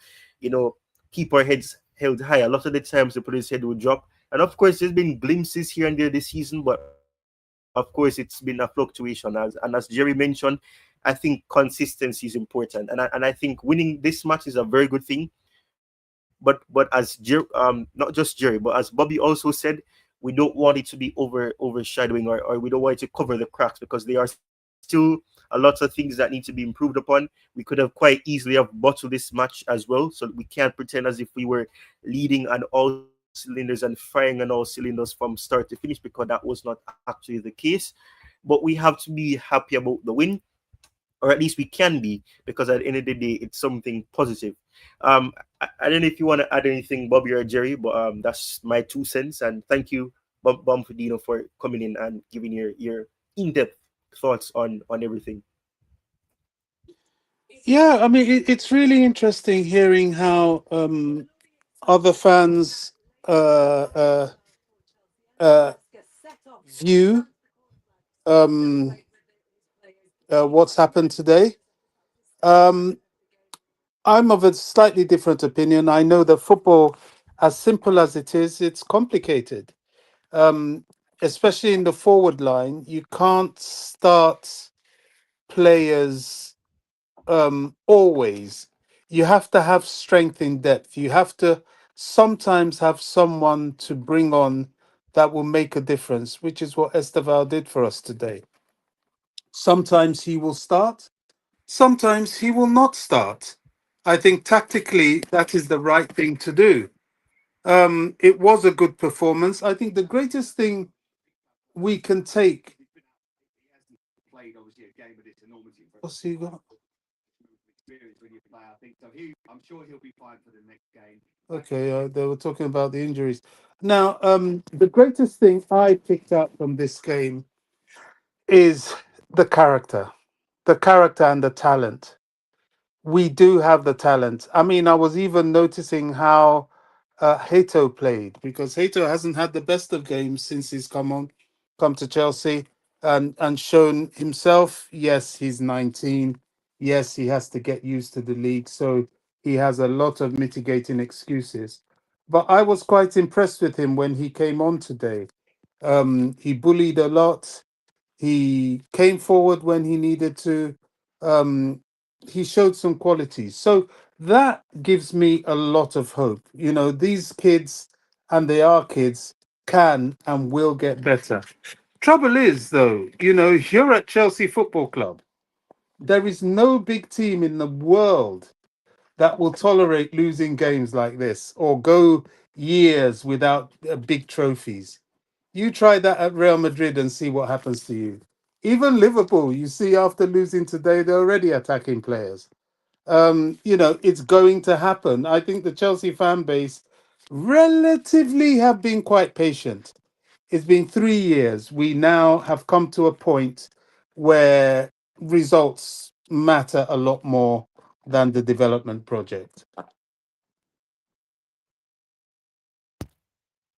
keep our heads held high. A lot of the times the players' head would drop. And of course, there's been glimpses here and there this season, but of course it's been a fluctuation. As Jerry mentioned, I think consistency is important. And I think winning this match is a very good thing. But as not just Jerry, but as Bobby also said, we don't want it to be overshadowing, or we don't want it to cover the cracks, because there are still a lot of things that need to be improved upon. We could have quite easily have bottled this match as well, so we can't pretend as if we were leading on all cylinders and firing on all cylinders from start to finish, because that was not actually the case. But we have to be happy about the win, or at least we can be, because at the end of the day, it's something positive. I don't know if you want to add anything, Bobby or Jerry, but that's my 2 cents. And thank you, Bumfordino, for coming in and giving your in-depth thoughts on everything. Yeah, I mean, it's really interesting hearing how other fans uh, uh, uh, view um, what's happened today. Um, I'm of a slightly different opinion. I know that football, as simple as it is, it's complicated. Um, Especially in the forward line, you can't start players always. You have to have strength in depth. You have to sometimes have someone to bring on that will make a difference, which is what Estevao did for us today. Sometimes he will start, sometimes he will not start. I think tactically that is the right thing to do. It was a good performance. I think the greatest thing we can take. What's he got? Okay, they were talking about the injuries. Now, the greatest thing I picked up from this game is the character and the talent. We do have the talent. I mean, I was even noticing how Hato played, because Hato hasn't had the best of games since he's come to Chelsea and shown himself. Yes, he's 19. Yes, he has to get used to the league, so he has a lot of mitigating excuses. But I was quite impressed with him when he came on today. He bullied a lot. He came forward when he needed to. Um, he showed some qualities. So that gives me a lot of hope. You know, these kids, and they are kids, can and will get better. Trouble is, though, you know, you're at Chelsea Football Club. There is no big team in the world that will tolerate losing games like this or go years without big trophies. You try that at Real Madrid and see what happens to you. Even Liverpool, you see, after losing today, they're already attacking players. You know, it's going to happen. I think the Chelsea fan base relatively have been quite patient. It's been 3 years. We now have come to a point where results matter a lot more than the development project.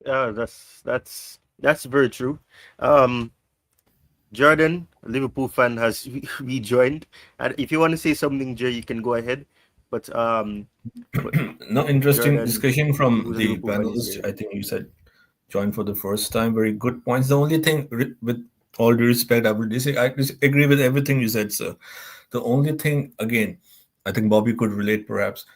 That's very true. Um, Jordan, a Liverpool fan, has rejoined, and if you want to say something, Jay, you can go ahead. But but No, interesting Jordan, discussion from who's a the Liverpool fan, is panelists. here. I think you said joined for the first time. Very good points. The only thing, with all due respect, I disagree with everything you said, sir. The only thing, again, I think Bobby could relate perhaps,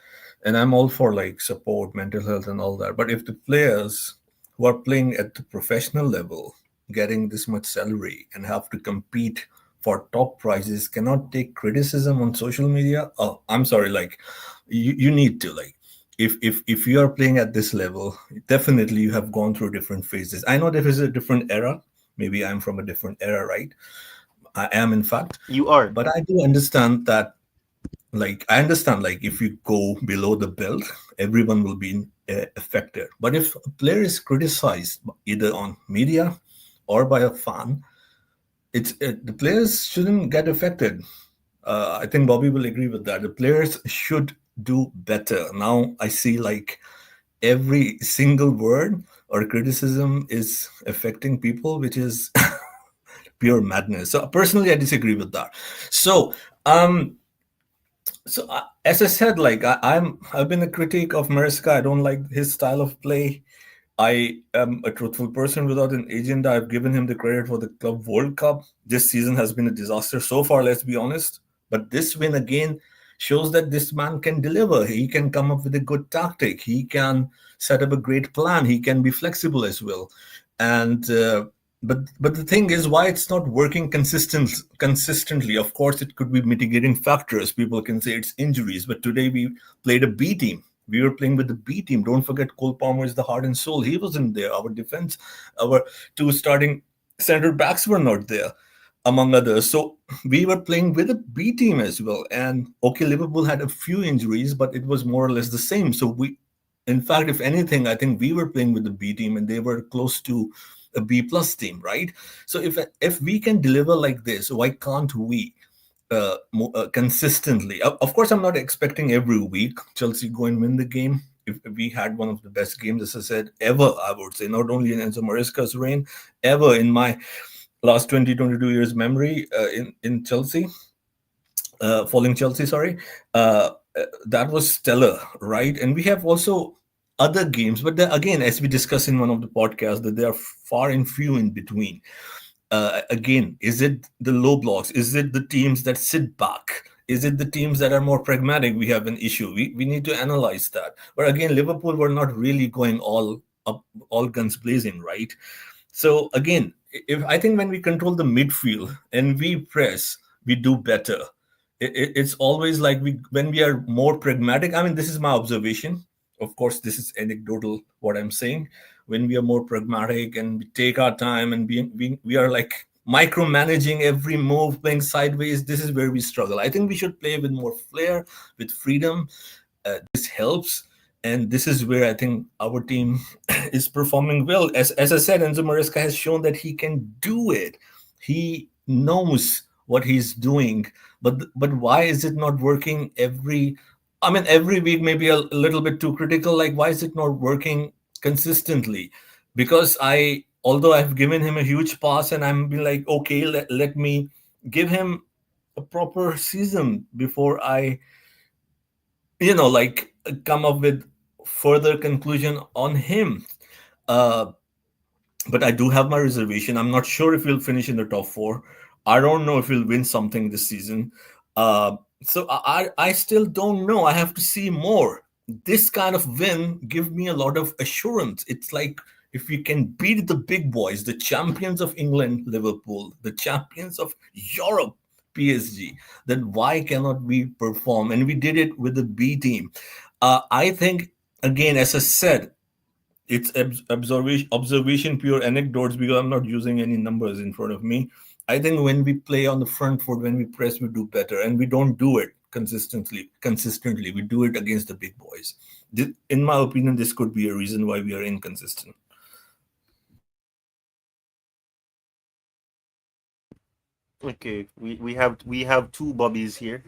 and I'm all for like support, mental health, and all that. But if the players who are playing at the professional level, getting this much salary, and have to compete for top prizes, cannot take criticism on social media, oh, I'm sorry, like you need to like if you are playing at this level, definitely you have gone through different phases. I know there is a different era. Maybe I'm from a different era, right? I am, in fact. You are. But I do understand that, like, I understand, like, if you go below the belt, everyone will be affected. But if a player is criticized either on media or by a fan, the players shouldn't get affected. I think Bobby will agree with that. The players should do better. Now I see like every single word or criticism is affecting people, which is pure madness. So personally, I disagree with that. So, as I said, like I've been a critic of Maresca. I don't like his style of play. I am a truthful person without an agenda. I've given him the credit for the Club World Cup. This season has been a disaster so far, let's be honest. But this win again shows that this man can deliver. He can come up with a good tactic. He can set up a great plan. He can be flexible as well. And but the thing is, why it's not working consistently. Of course, it could be mitigating factors. People can say it's injuries, but today we played a B team. We were playing with the B team. Don't forget, Cole Palmer is the heart and soul. He wasn't there. Our defense, our two starting center backs were not there, among others. So we were playing with a B team as well. And okay, Liverpool had a few injuries, but it was more or less the same. So in fact, if anything, I think we were playing with the B team and they were close to a B plus team, right? So if we can deliver like this, why can't we consistently? Of course, I'm not expecting every week Chelsea go and win the game. If we had one of the best games, as I said, ever, I would say, not only in Enzo Maresca'S reign, ever in my last 22 years memory in Chelsea, following Chelsea, sorry, that was stellar, right? And we have also other games, but again, as we discussed in one of the podcasts, that they are far and few in between. Again, is it the low blocks? Is it the teams that sit back Is it the teams that are more pragmatic? We have an issue. We need to analyze that. But again, Liverpool were not really going all up, all guns blazing, right? So again, if I think when we control the midfield and we press, we do better. It's always like when we are more pragmatic. I mean, this is my observation. Of course, this is anecdotal what I'm saying. When we are more pragmatic and we take our time and we are like micromanaging every move, playing sideways, this is where we struggle. I think we should play with more flair, with freedom. This helps. And this is where I think our team is performing well. As I said, Enzo Maresca has shown that he can do it. He knows what he's doing. But why is it not working every week, maybe a little bit too critical. Like, why is it not working consistently? Because although I've given him a huge pass and I'm been like, okay, let me give him a proper season before I, like come up with further conclusion on him. But I do have my reservation. I'm not sure if we'll finish in the top four. I don't know if we'll win something this season. So I still don't know. I have to see more. This kind of win give me a lot of assurance. It's like if we can beat the big boys, the champions of England, Liverpool, the champions of Europe, PSG, then why cannot we perform? And we did it with the B team. I think, again, as I said, it's observation, pure anecdotes, because I'm not using any numbers in front of me. I think when we play on the front foot, when we press, we do better, and we don't do it consistently. We do it against the big boys. In my opinion, this could be a reason why we are inconsistent. Okay, we have two Bobbies here.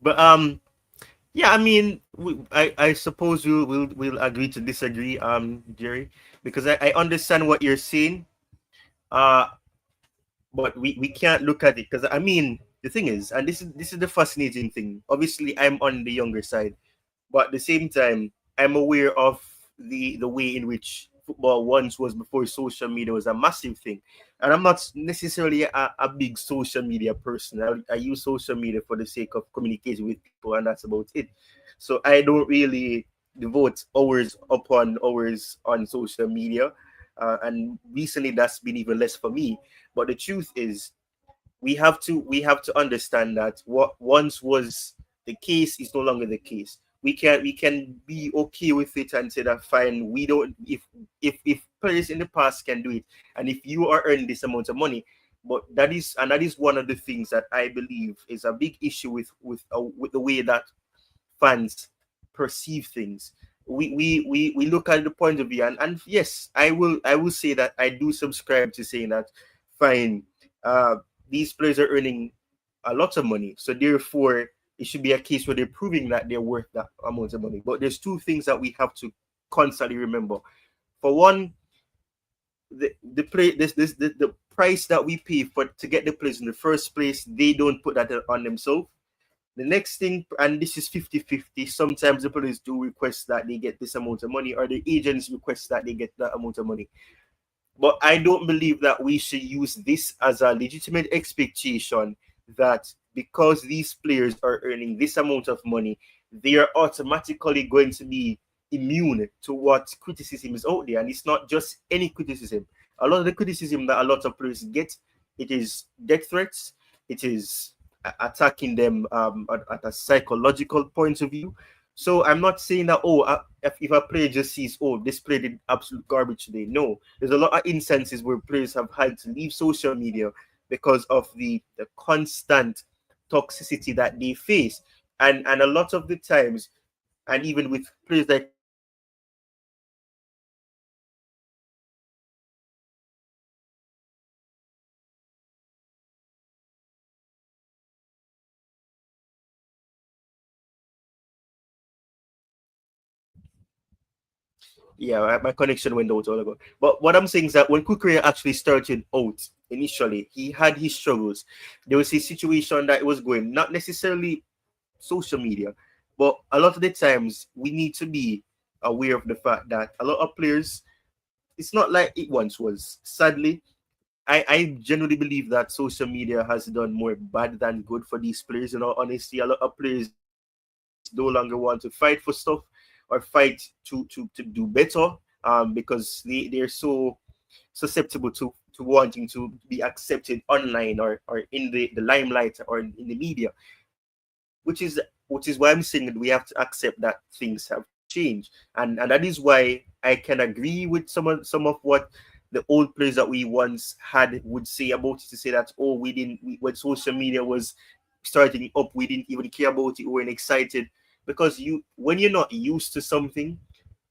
But yeah, I mean, I suppose we'll agree to disagree, Jerry, because I understand what you're saying, but we can't look at it, because I mean, the thing is, and this is the fascinating thing. Obviously, I'm on the younger side, but at the same time, I'm aware of the way in which football once was before social media was a massive thing. And I'm not necessarily a big social media person. I use social media for the sake of communicating with people, and that's about it. So I don't really devote hours upon hours on social media. And recently that's been even less for me. But the truth is, we have to understand that what once was the case is no longer the case. We can be okay with it and say that fine. We don't, if players in the past can do it, and if you are earning this amount of money, but that is one of the things that I believe is a big issue with the way that fans perceive things. We look at the point of view, and yes, I will say that I do subscribe to saying that fine. These players are earning a lot of money, so therefore it should be a case where they're proving that they're worth that amount of money. But there's two things that we have to constantly remember. For one, the price that we pay to get the players in the first place, they don't put that on themselves. The next thing, and this is 50-50, sometimes the players do request that they get this amount of money, or the agents request that they get that amount of money. But I don't believe that we should use this as a legitimate expectation that because these players are earning this amount of money, they are automatically going to be immune to what criticism is out there. And it's not just any criticism. A lot of the criticism that a lot of players get, it is death threats, it is attacking them at a psychological point of view. So I'm not saying that, if a player just sees, this player did absolute garbage today. No, there's a lot of instances where players have had to leave social media because of the constant toxicity that they face. And a lot of the times, and even with players like my connection went out all ago. But what I'm saying is that when Cucurella actually started out initially, he had his struggles. There was a situation that was going, not necessarily social media, but a lot of the times we need to be aware of the fact that a lot of players, it's not like it once was. Sadly, I genuinely believe that social media has done more bad than good for these players. You know, honestly, a lot of players no longer want to fight for stuff or fight to do better, because they're so susceptible to wanting to be accepted online or in the limelight or in the media, which is why I'm saying that we have to accept that things have changed, and that is why I can agree with some of what the old players that we once had would say about it, to say that, oh, when social media was starting up, we didn't even care about it, we weren't excited, because when you're not used to something,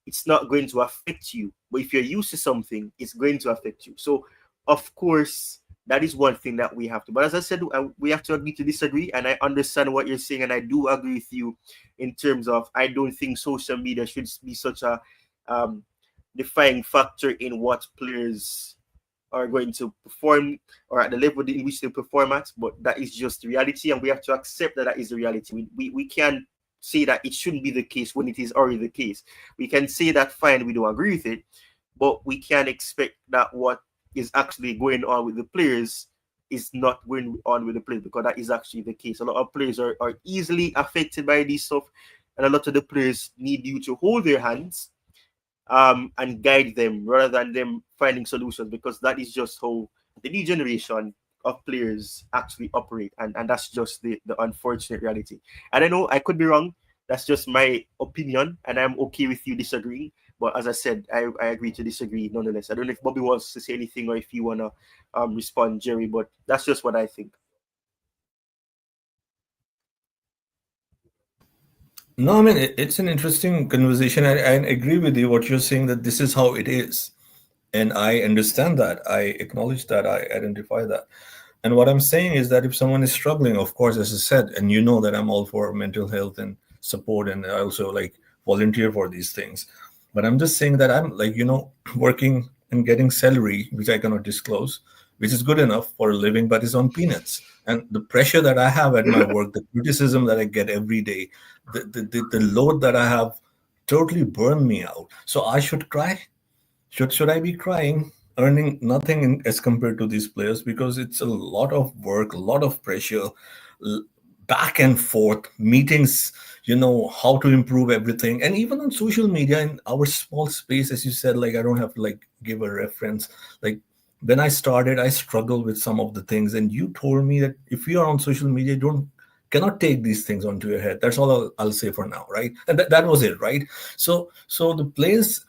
it's not going to affect you. But if you're used to something, it's going to affect you. So, of course, that is one thing that we have to. But as I said, we have to agree to disagree. And I understand what you're saying, and I do agree with you in terms of, I don't think social media should be such a um, defining factor in what players are going to perform, or at the level in which they perform at. But that is just the reality, and we have to accept that that is the reality. We can't say that it shouldn't be the case when it is already the case. We can say that, fine, we don't agree with it, but we can't expect that what is actually going on with the players is not going on with the players, because that is actually the case. A lot of players are easily affected by this stuff, and a lot of the players need you to hold their hands and guide them rather than them finding solutions, because that is just how the new generation of players actually operate, and that's just the unfortunate reality. And I know I could be wrong. That's just my opinion, and I'm okay with you disagreeing. But as I said, I agree to disagree nonetheless. I don't know if Bobby wants to say anything or if you wanna respond, Jerry, but that's just what I think. No, I mean it's an interesting conversation. I agree with you what you're saying, that this is how it is, and I understand that. I acknowledge that. I identify that. And what I'm saying is that if someone is struggling, of course, as I said, and you know that I'm all for mental health and support, and I also like volunteer for these things. But I'm just saying that I'm like, working and getting salary, which I cannot disclose, which is good enough for a living, but is on peanuts. And the pressure that I have at my work, the criticism that I get every day, the load that I have totally burned me out. So I should cry. Should I be crying, earning nothing as compared to these players, because it's a lot of work, a lot of pressure, l- back and forth meetings, how to improve everything, and even on social media in our small space, as you said, like I don't have to like give a reference. Like when I started, I struggled with some of the things, and you told me that if you are on social media, you don't cannot take these things onto your head. That's all I'll say for now, right? And that was it, right? So the players.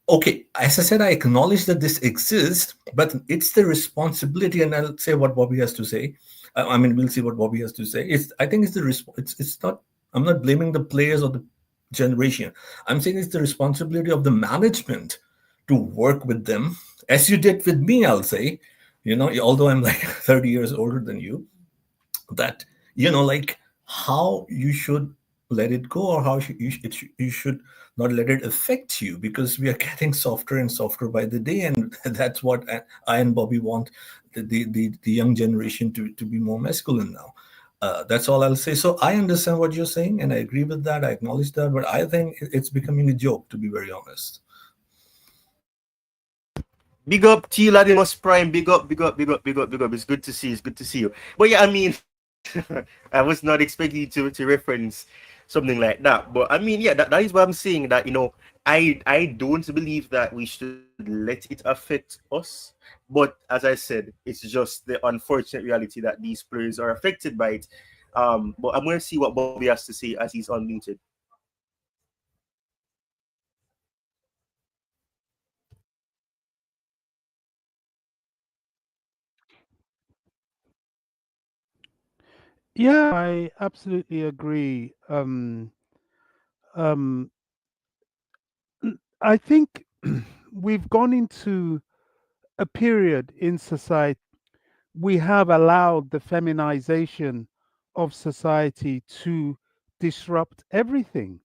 Okay, as I said, I acknowledge that this exists, but it's the responsibility, and I'll say what Bobby has to say. I mean, we'll see what Bobby has to say. I think it's the it's not. I'm not blaming the players or the generation. I'm saying it's the responsibility of the management to work with them, as you did with me. I'll say, although I'm like 30 years older than you, that like how you should let it go, or how you should not let it affect you, because we are getting softer and softer by the day, and that's what I and Bobby want the young generation to be more masculine now. That's all I'll say. So I understand what you're saying, and I agree with that. I acknowledge that, but I think it's becoming a joke, to be very honest. Big up to you, Ladimus Prime. Big up, big up, big up, big up, big up. It's good to see you. It's good to see you. But yeah, I mean, I was not expecting you to reference something like that. But I mean, yeah, that is what I'm saying. That I don't believe that we should let it affect us. But as I said, it's just the unfortunate reality that these players are affected by it. But I'm gonna see what Bobby has to say as he's unmuted. Yeah, I absolutely agree. Um, I think we've gone into a period in society. We have allowed the feminization of society to disrupt everything.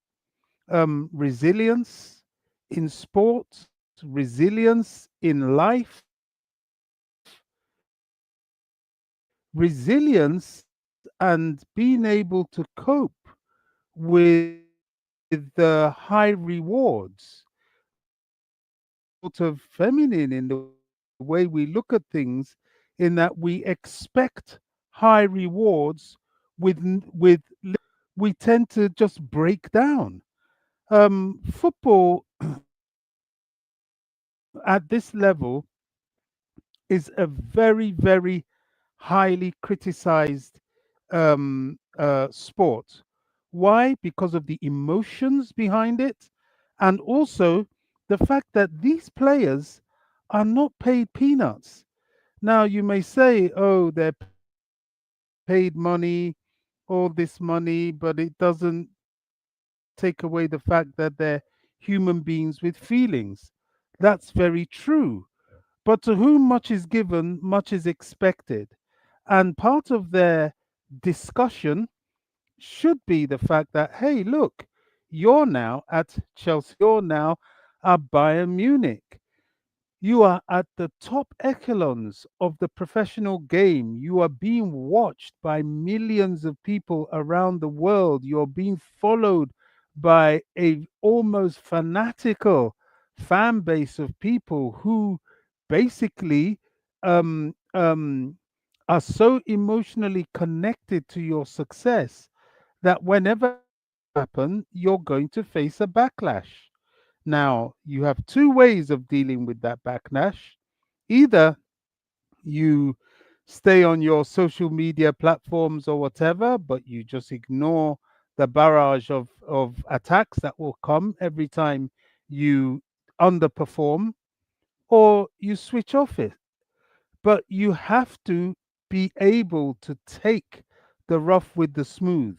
Resilience in sport, resilience in life, resilience and being able to cope with the high rewards, sort of feminine in the way we look at things in that we expect high rewards with we tend to just break down. Football at this level is a very, very highly criticized sport. Why? Because of the emotions behind it, and also the fact that these players are not paid peanuts. Now, you may say, oh, they're paid money, all this money, but it doesn't take away the fact that they're human beings with feelings. That's very true. But to whom much is given, much is expected. And part of their discussion should be the fact that, hey, look, you're now at Chelsea, you're now at Bayern Munich. You are at the top echelons of the professional game. You are being watched by millions of people around the world. You're being followed by a almost fanatical fan base of people who basically um, um, are so emotionally connected to your success that whenever anything happens, you're going to face a backlash. Now, you have two ways of dealing with that backlash. Either you stay on your social media platforms or whatever, but you just ignore the barrage of attacks that will come every time you underperform, or you switch off it. But you have to be able to take the rough with the smooth.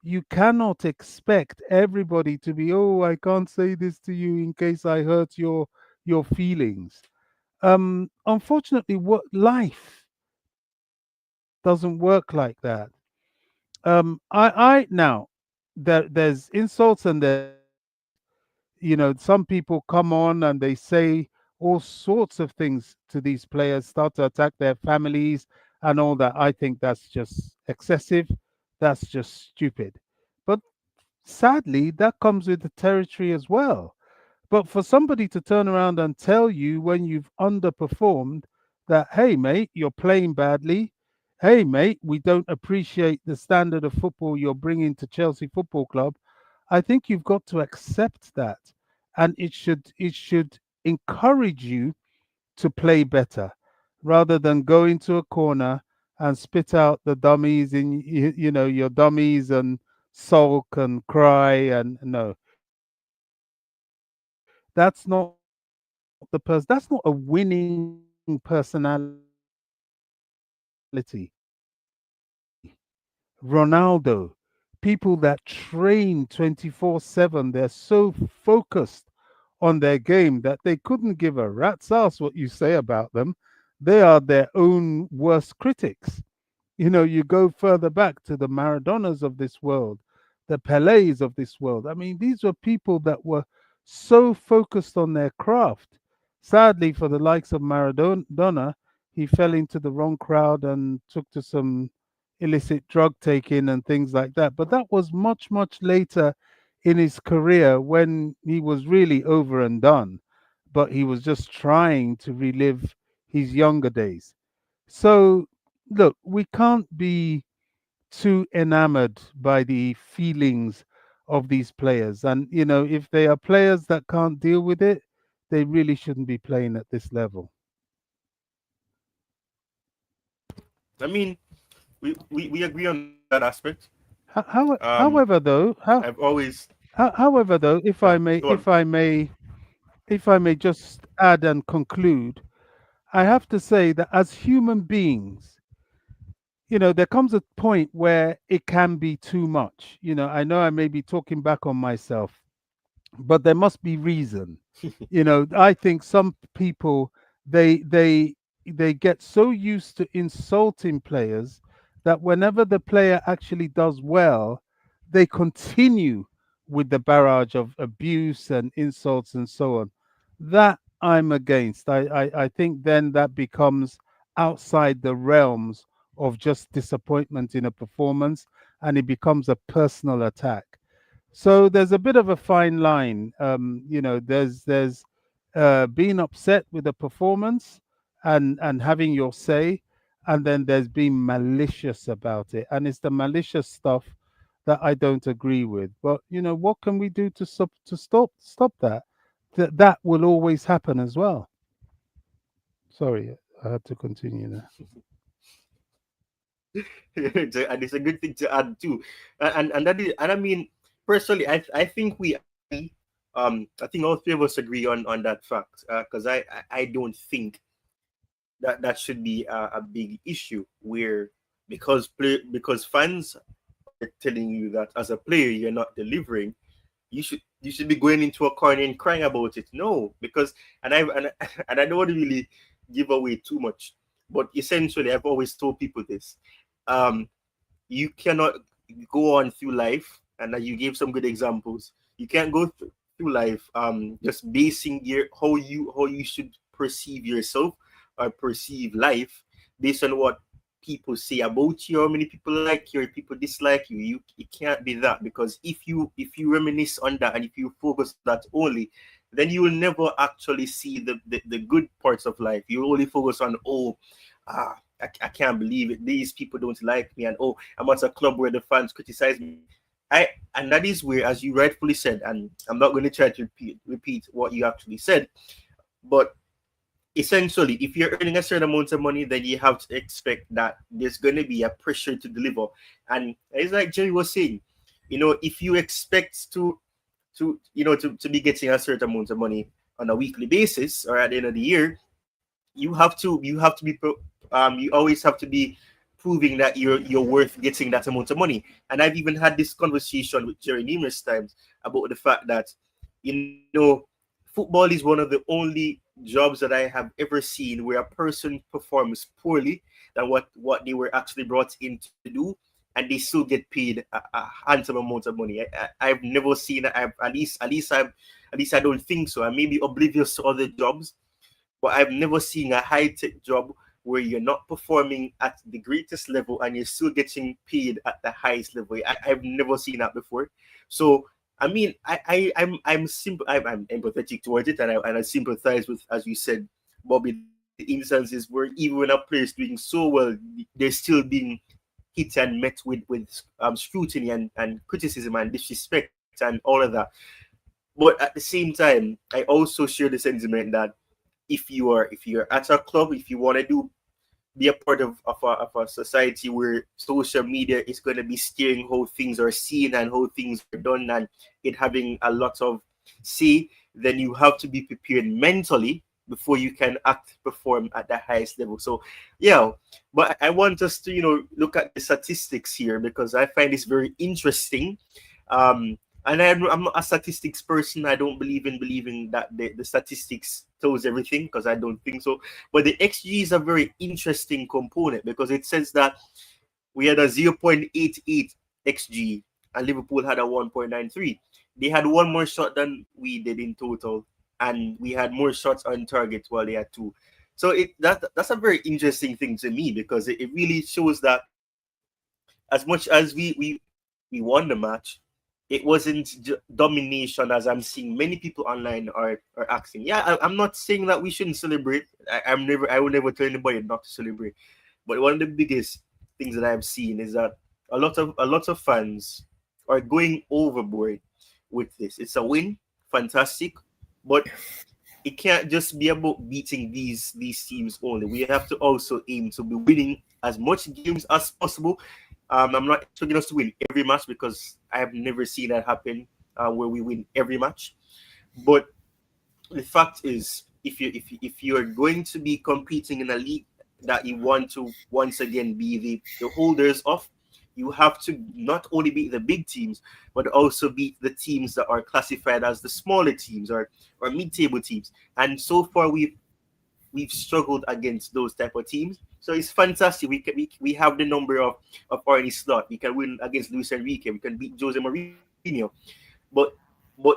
You cannot expect everybody to be, oh, I can't say this to you in case I hurt your feelings. Unfortunately, what life doesn't work like that. I now there's insults and there's attacks. Some people come on and they say all sorts of things to these players, start to attack their families and all that. I think that's just excessive. That's just stupid. But sadly, that comes with the territory as well. But for somebody to turn around and tell you when you've underperformed that, hey, mate, you're playing badly. Hey, mate, we don't appreciate the standard of football you're bringing to Chelsea Football Club. I think you've got to accept that, and it should encourage you to play better, rather than go into a corner and spit out the dummies in your dummies and sulk and cry. And no, that's not the person. That's not a winning personality. Messi, Ronaldo, people that train 24/7, they're so focused on their game that they couldn't give a rat's ass what you say about them. They are their own worst critics. You go further back to the Maradonas of this world, the Pelés of this world. I mean, these were people that were so focused on their craft. Sadly, for the likes of Maradona, he fell into the wrong crowd and took to some illicit drug taking and things like that. But that was much, much later in his career when he was really over and done. But he was just trying to relive his younger days. So, look, we can't be too enamored by the feelings of these players. And, if they are players that can't deal with it, they really shouldn't be playing at this level. I mean, we agree on that aspect. However, though, I've always however, though, if yeah, I may, go on. if I may just add and conclude, I have to say that as human beings, there comes a point where it can be too much. I know I may be talking back on myself, but there must be reason. I think some people they get so used to insulting players that whenever the player actually does well, they continue with the barrage of abuse and insults and so on. That I'm against. I think then that becomes outside the realms of just disappointment in a performance, and it becomes a personal attack. So there's a bit of a fine line. There's being upset with a performance and having your say, and then there's been malicious about it, and it's the malicious stuff that I don't agree with. But what can we do to stop that? That will always happen as well. Sorry, I had to continue there. And it's a good thing to add too. And that is, and I mean, personally, I think we agree. I think all three of us agree on that fact. Because I don't think that should be a big issue where because fans are telling you that as a player you're not delivering, you should be going into a corner and crying about it. No, because and I don't want to really give away too much, but essentially I've always told people this. Um, you cannot go on through life, and you gave some good examples. You can't go through life just basing your how you should perceive yourself or perceive life based on what people say about you, how many people like you or people dislike you. It can't be that, because if you reminisce on that and if you focus on that only, then you will never actually see the good parts of life. You only focus on, oh, I can't believe it, these people don't like me, and oh, I'm at a club where the fans criticize me. And that is where, as you rightfully said, and I'm not going to try to repeat what you actually said, but essentially, if you're earning a certain amount of money, then you have to expect that there's going to be a pressure to deliver. And it's like Jerry was saying, if you expect to be getting a certain amount of money on a weekly basis or at the end of the year, you always have to be proving that you're worth getting that amount of money. And I've even had this conversation with Jerry numerous times about the fact that football is one of the only jobs that I have ever seen where a person performs poorly than what they were actually brought in to do, and they still get paid a handsome amount of money. I've never seen that. At least I don't think so. I may be oblivious to other jobs, but I've never seen a high tech job where you're not performing at the greatest level and you're still getting paid at the highest level. I've never seen that before. So I mean, I'm simple. I'm empathetic towards it, and I sympathize with, as you said, Bobby, the instances where even when a player is doing so well, they're still being hit and met with scrutiny and criticism and disrespect and all of that. But at the same time, I also share the sentiment that if you're at a club, if you want to be a part of a society where social media is going to be steering how things are seen and how things are done, and it having a lot of say, then you have to be prepared mentally before you can perform at the highest level. So yeah, but I want us to look at the statistics here, because I find this very interesting. And I'm not a statistics person. I don't believe in believing that the statistics tells everything, because I don't think so. But the XG is a very interesting component, because it says that we had a 0.88 XG and Liverpool had a 1.93. They had one more shot than we did in total, and we had more shots on target while they had two. So that's a very interesting thing to me, because it really shows that as much as we won the match, it wasn't domination, as I'm seeing many people online are asking. Yeah, I'm not saying that we shouldn't celebrate. I will never tell anybody not to celebrate. But one of the biggest things that I've seen is that a lot of fans are going overboard with this. It's a win, fantastic, but it can't just be about beating these teams only. We have to also aim to be winning as much games as possible. I'm not expecting us to win every match, because I have never seen that happen where we win every match. But the fact is, if you're going to be competing in a league that you want to once again be the holders of, you have to not only beat the big teams, but also beat the teams that are classified as the smaller teams or mid-table teams. And so far, we've struggled against those type of teams. So it's fantastic. We have the number of Arnie Slot. We can win against Luis Enrique. We can beat Jose Mourinho. But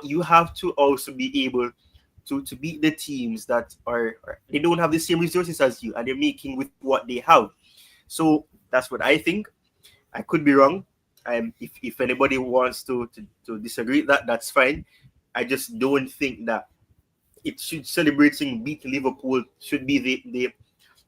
you have to also be able to beat the teams that are they don't have the same resources as you, and they're making with what they have. So that's what I think. I could be wrong. If anybody wants to disagree with that, that's fine. I just don't think that it should celebrating beating Liverpool should be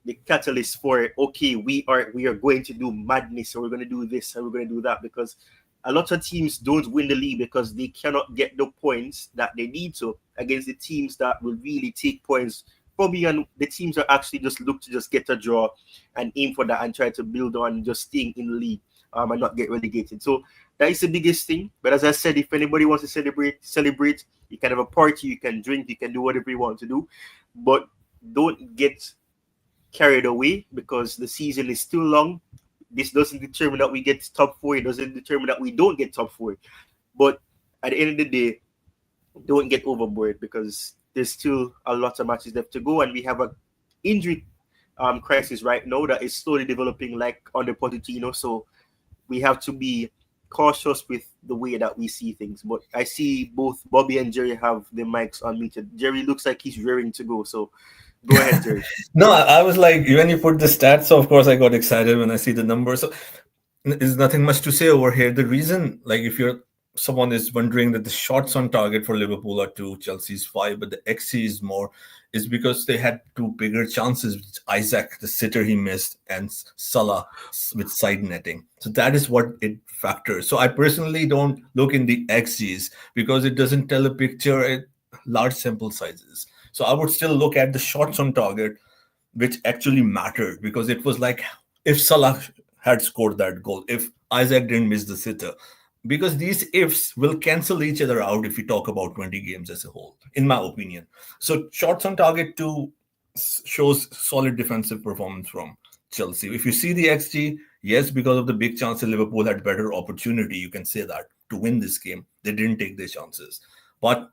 the catalyst for, okay, we are going to do madness, or we're going to do this, and we're going to do that, because a lot of teams don't win the league because they cannot get the points that they need to against the teams that will really take points from you, and the teams that actually just look to just get a draw and aim for that and try to build on just staying in the league, and not get relegated. So that is the biggest thing. But as I said, if anybody wants to celebrate, you can have a party, you can drink, you can do whatever you want to do, but don't get carried away because the season is still long. This doesn't determine that we get top four. It doesn't determine that we don't get top four. But at the end of the day, don't get overboard because there's still a lot of matches left to go, and we have a injury crisis right now that is slowly developing, like under Pochettino. So we have to be cautious with the way that we see things. But I see both Bobby and Jerry have their mics unmuted. Jerry looks like he's raring to go. So go ahead, Jerry. No, I was like, when you put the stats, so of course I got excited when I see the numbers. So there's nothing much to say over here. The reason, like, if someone is wondering that the shots on target for Liverpool are 2, Chelsea's 5, but the XG is more, is because they had 2 bigger chances, which Isaac, the sitter, he missed, and Salah with side netting. So that is what it factors. So I personally don't look in the XGs because it doesn't tell a picture at large sample sizes. So I would still look at the shots on target, which actually mattered, because it was like if Salah had scored that goal, if Isaac didn't miss the sitter, because these ifs will cancel each other out if we talk about 20 games as a whole, in my opinion. So shots on target 2 shows solid defensive performance from Chelsea. If you see the XG, yes, because of the big chances, Liverpool had better opportunity, you can say that, to win this game. They didn't take their chances. But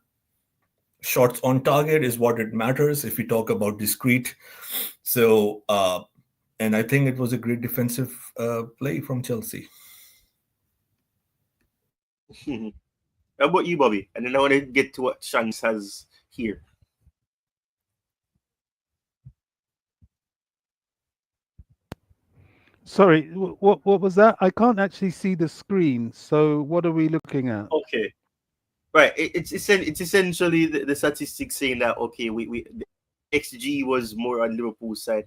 shots on target is what it matters if we talk about discrete. So, and I think it was a great defensive play from Chelsea. How about you, Bobby? And then I want to get to what Shanks has here. Sorry, what was that? I can't actually see the screen. So what are we looking at? Okay. Right. It's essentially the statistics saying that, okay, we the XG was more on Liverpool's side,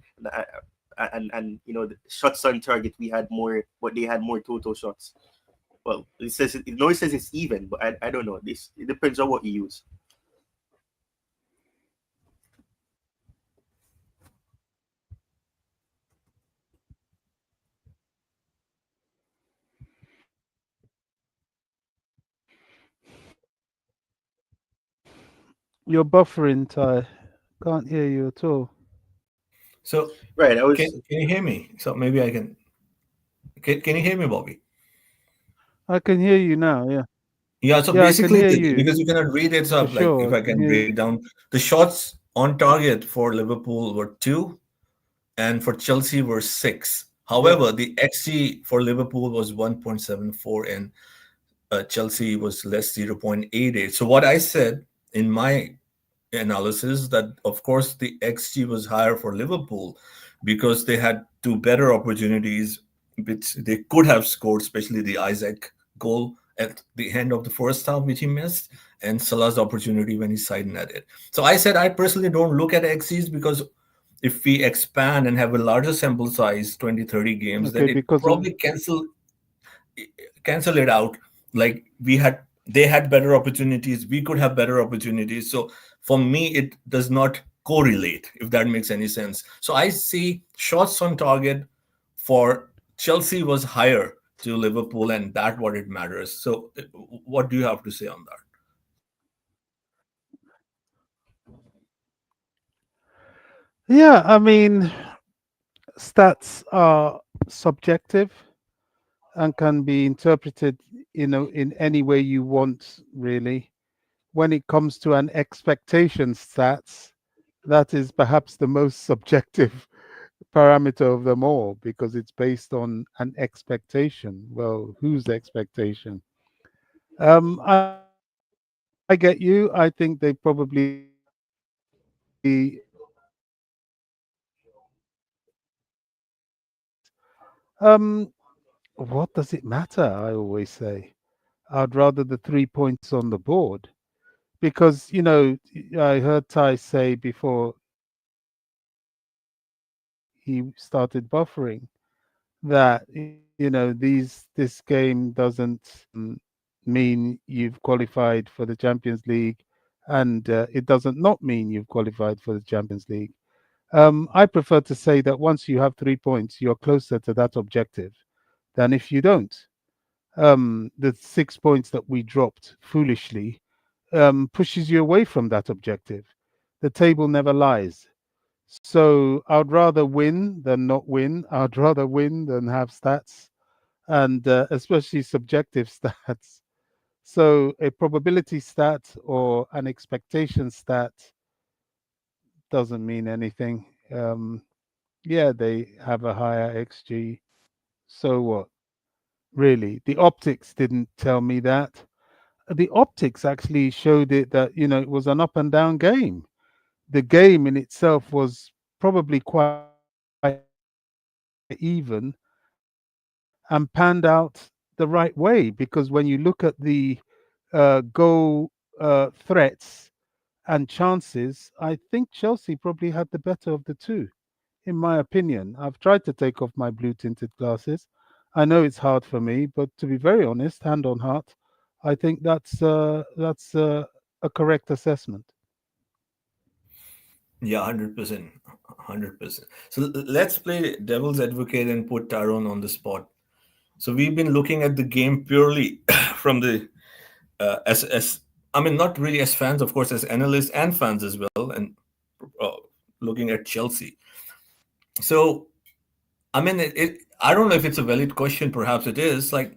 and you know, the shots on target we had more, but they had more total shots. Well, it says it's even, but I don't know. This, it depends on what you use. You're buffering, Ty. Can't hear you at all. So, Right. I was can you hear me? So maybe I can you hear me, Bobby? I can hear you now. Yeah. Yeah, so Yeah, I can basically, hear you because you cannot read it, so for like if sure. I I can can hear break you. it down, the shots on target for Liverpool were 2, and for Chelsea were 6. Yeah. However, the XG for Liverpool was 1.74, and Chelsea was less 0.88. So what I said in my analysis, that of course the XG was higher for Liverpool because they had 2 better opportunities which they could have scored, especially the Isaac goal at the end of the first half, which he missed, and Salah's opportunity when he side netted. So I said I personally don't look at XGs because if we expand and have a larger sample size, 20, 30 games, Okay, then it because probably cancel it out. Like they had better opportunities, we could have better opportunities. So for me, it does not correlate, if that makes any sense. So I see shots on target for Chelsea was higher to Liverpool, and that's what it matters. So what do you have to say on that? yeah, I mean, stats are subjective and can be interpreted, in any way you want, really. When it comes to an expectation stats, that is perhaps the most subjective parameter of them all because it's based on an expectation. Well, whose expectation? I get you. I think they probably what does it matter? I always say I'd rather the 3 points on the board because I heard Ty say before he started buffering that this game doesn't mean you've qualified for the Champions League, and it doesn't not mean you've qualified for the Champions League. I prefer to say that once you have 3 points, you're closer to that objective than if you don't. The 6 points that we dropped foolishly pushes you away from that objective. The table never lies. So I'd rather win than not win. I'd rather win than have stats, and especially subjective stats. So a probability stat or an expectation stat doesn't mean anything. Yeah, they have a higher XG. So what? Really, the optics didn't tell me that. The optics actually showed it that it was an up and down game. The game in itself was probably quite even and panned out the right way, because when you look at the goal threats and chances, I think Chelsea probably had the better of the two, in my opinion. I've tried to take off my blue tinted glasses. I know it's hard for me, but to be very honest, hand on heart, I think that's a correct assessment. Yeah, 100%. 100%. So let's play devil's advocate and put Tyrone on the spot. So we've been looking at the game purely from the as I mean, not really as fans, of course, as analysts and fans as well, and uh, looking at Chelsea. So I mean, I don't know if it's a valid question. Perhaps it is. Like,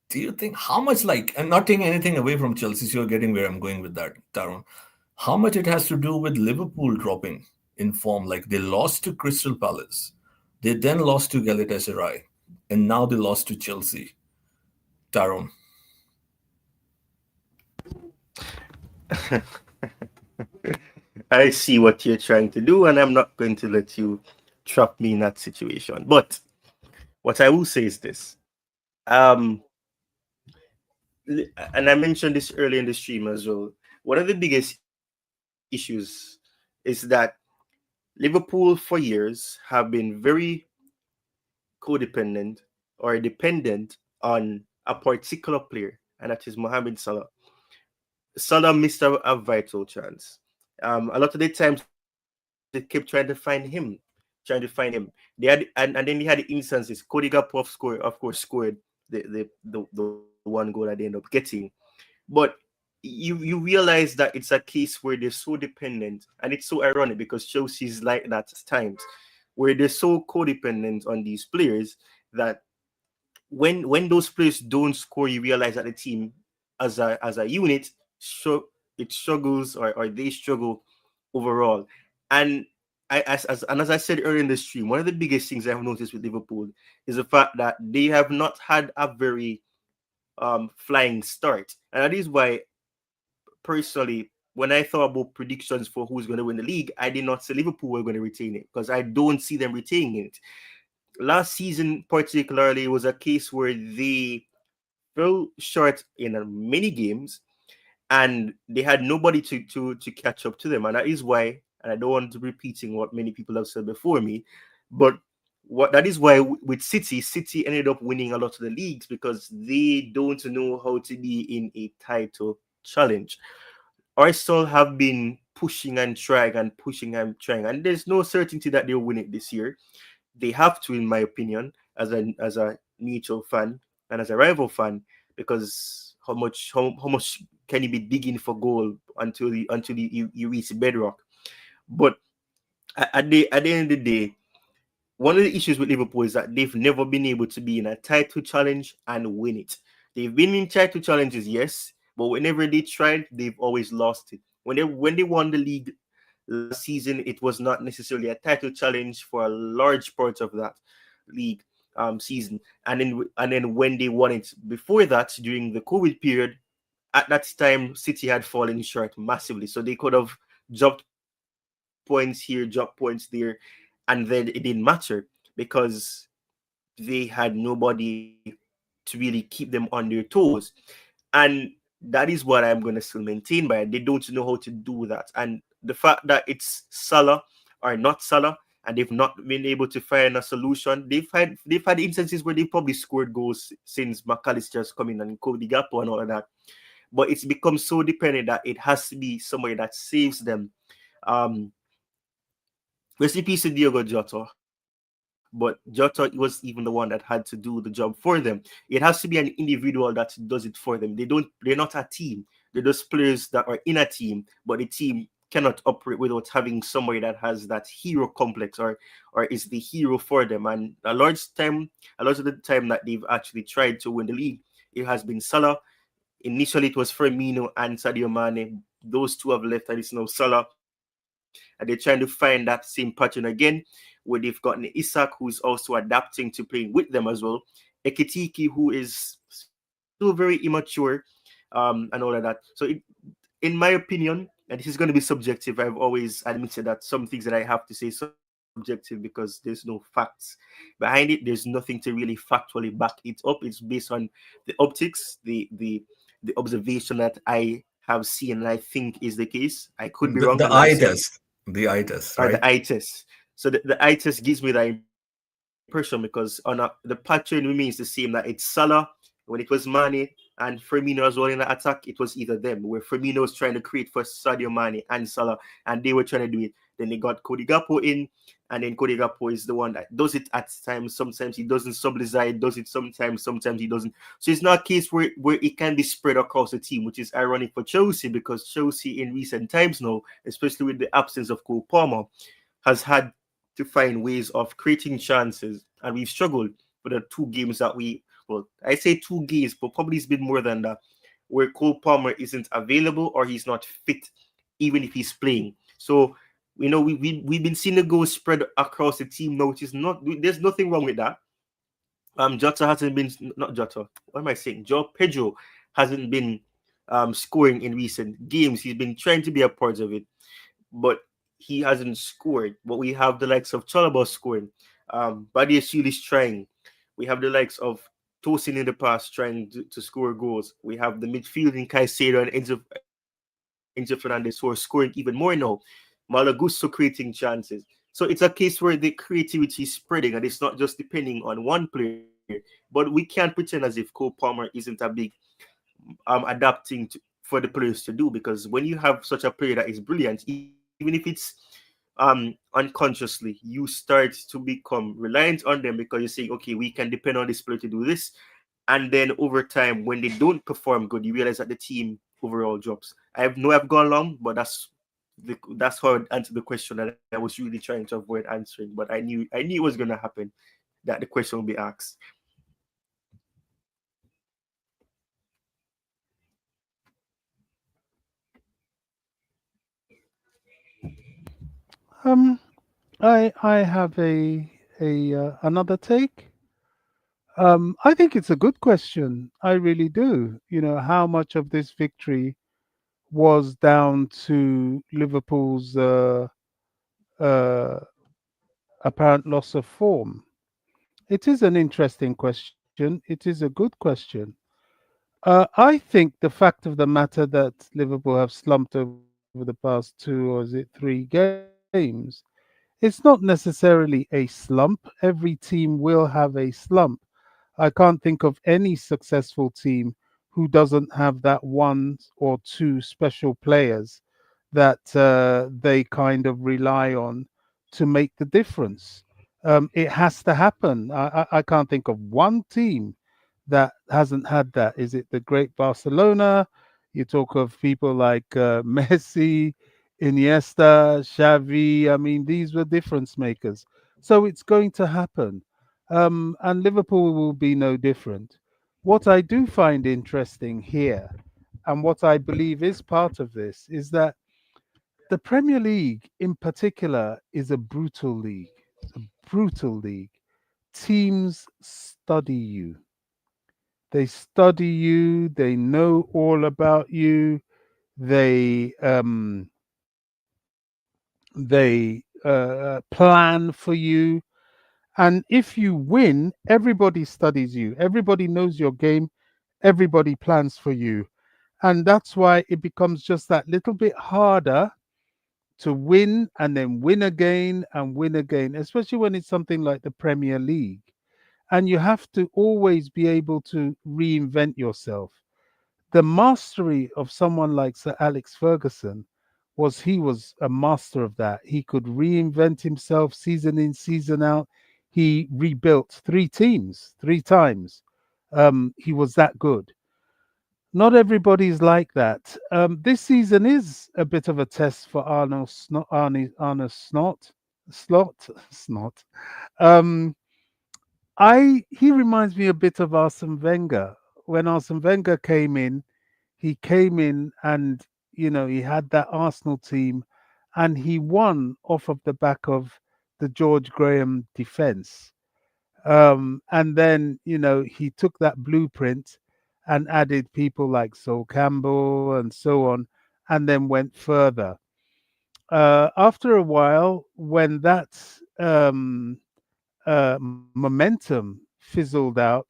do you think how much, like, and not taking anything away from Chelsea, so you're getting where I'm going with that, Tyrone, how much it has to do with Liverpool dropping in form? Like, they lost to Crystal Palace, they then lost to Galatasaray, and now they lost to Chelsea. Tyrone. I see what you're trying to do, and I'm not going to let you trap me in that situation. But what I will say is this. And I mentioned this early in the stream as well. One of the biggest issues is that Liverpool for years have been very codependent or dependent on a particular player, and that is Mohamed Salah. Salah missed a vital chance. A lot of the times they kept trying to find him, They had and then they had instances. Cody Gakpo of course scored the one goal that they end up getting, but you realize that it's a case where they're so dependent, and it's so ironic because Chelsea's like that at times, where they're so codependent on these players that when those players don't score, you realize that the team as a unit it struggles, or they struggle overall. And as I said earlier in the stream, one of the biggest things I've noticed with Liverpool is the fact that they have not had a very flying start, and that is why personally, when I thought about predictions for who's going to win the league, I did not say Liverpool were going to retain it, because I don't see them retaining it. Last season, particularly, was a case where they fell short in many games, and they had nobody to catch up to them, and that is why. And I don't want to repeating what many people have said before me, but what that is why with City ended up winning a lot of the leagues, because they don't know how to be in a title challenge. Arsenal have been pushing and trying and pushing and trying, and there's no certainty that they'll win it this year. They have to, in my opinion, as a neutral fan and as a rival fan, because how much can you be digging for goal until you reach bedrock? But at the end of the day, one of the issues with Liverpool is that they've never been able to be in a title challenge and win it. They've been in title challenges, yes, but whenever they tried, they've always lost it. When they won the league last season, it was not necessarily a title challenge for a large part of that league season. And then when they won it before that, during the COVID period, at that time City had fallen short massively. So they could have dropped points here, dropped points there, and then it didn't matter because they had nobody to really keep them on their toes. And that is what I'm going to still maintain by. They don't know how to do that. And the fact that it's Salah or not Salah, and they've not been able to find a solution. They've had instances where they probably scored goals since McAllister's coming and Cody Gakpo and all of that. But it's become so dependent that it has to be somebody that saves them. Rest in peace to Diogo Jota, but Jota was even the one that had to do the job for them. It has to be an individual that does it for them. They're not a team. They're just players that are in a team, but the team cannot operate without having somebody that has that hero complex or is the hero for them. And a lot of the time that they've actually tried to win the league, it has been Salah. Initially, it was Firmino and Sadio Mane. Those two have left, and it's now Salah. And they're trying to find that same pattern again, where they've gotten Isak, who's also adapting to playing with them as well. Ekitiki, who is still very immature, and all of that. So, in my opinion, and this is going to be subjective, I've always admitted that some things that I have to say subjective because there's no facts behind it. There's nothing to really factually back it up. It's based on the optics, the observation that I have seen, and I think is the case. I could be wrong, The but like I eye said, test. The eye test, or right? the eye test. So the eye test gives me that impression because the pattern remains the same, that it's Salah. When it was Mane and Firmino as well in the attack, it was either them, where Firmino was trying to create for Sadio Mane and Salah, and they were trying to do it. Then they got Cody Gakpo in, and then Cody Gakpo is the one that does it at times. Sometimes he doesn't. Szoboszlai does it sometimes he doesn't. So it's not a case where it can be spread across the team, which is ironic for Chelsea, because Chelsea in recent times now, especially with the absence of Cole Palmer, has had to find ways of creating chances, and we've struggled for the two games that I say 2 games, but probably it's been more than that, where Cole Palmer isn't available or he's not fit, even if he's playing. So, we've been seeing the goals spread across the team now, which is not, there's nothing wrong with that. Jota hasn't been, not Jota, what am I saying? Joe Pedro hasn't been scoring in recent games. He's been trying to be a part of it, but he hasn't scored. But we have the likes of Chalobah scoring. Badiashile is trying. We have the likes of Tosin in the past trying to score goals. We have the midfield in Caicedo and Enzo Fernandez who are scoring even more now. Malagusto creating chances. So it's a case where the creativity is spreading, and it's not just depending on one player. But we can't pretend as if Cole Palmer isn't a big adapting for the players to do, because when you have such a player that is brilliant, even if it's unconsciously, you start to become reliant on them because you say, okay, we can depend on this player to do this. And then over time, when they don't perform good, you realize that the team overall drops. I've gone long, but that's how I answered the question that I was really trying to avoid answering. But I knew it was gonna happen, that the question will be asked. Um, I have a another take. I think it's a good question. I really do. How much of this victory was down to Liverpool's uh, apparent loss of form? It is an interesting question. It is a good question. I think the fact of the matter that Liverpool have slumped over the past 2 or is it 3 games, it's not necessarily a slump. Every team will have a slump. I can't think of any successful team who doesn't have that one or two special players that they kind of rely on to make the difference. It has to happen. I can't think of one team that hasn't had that. Is it the great Barcelona? You talk of people like Messi, Iniesta, Xavi. I mean, these were difference makers. So it's going to happen. And Liverpool will be no different. What I do find interesting here, and what I believe is part of this, is that the Premier League in particular is a brutal league. It's a brutal league. Teams study you. They study you. They know all about you. They plan for you. And if you win, everybody studies you. Everybody knows your game. Everybody plans for you. And that's why it becomes just that little bit harder to win and then win again and win again, especially when it's something like the Premier League. And you have to always be able to reinvent yourself. The mastery of someone like Sir Alex Ferguson was he was a master of that. He could reinvent himself season in, season out. He rebuilt three teams three times. He was that good. Not everybody's like that. This season is a bit of a test for Arne Snot. Um, he reminds me a bit of Arsene Wenger. When Arsene Wenger came in, he came in and he had that Arsenal team, and he won off of the back of the George Graham defense. And then he took that blueprint and added people like Sol Campbell and so on, and then went further. After a while, when that momentum fizzled out,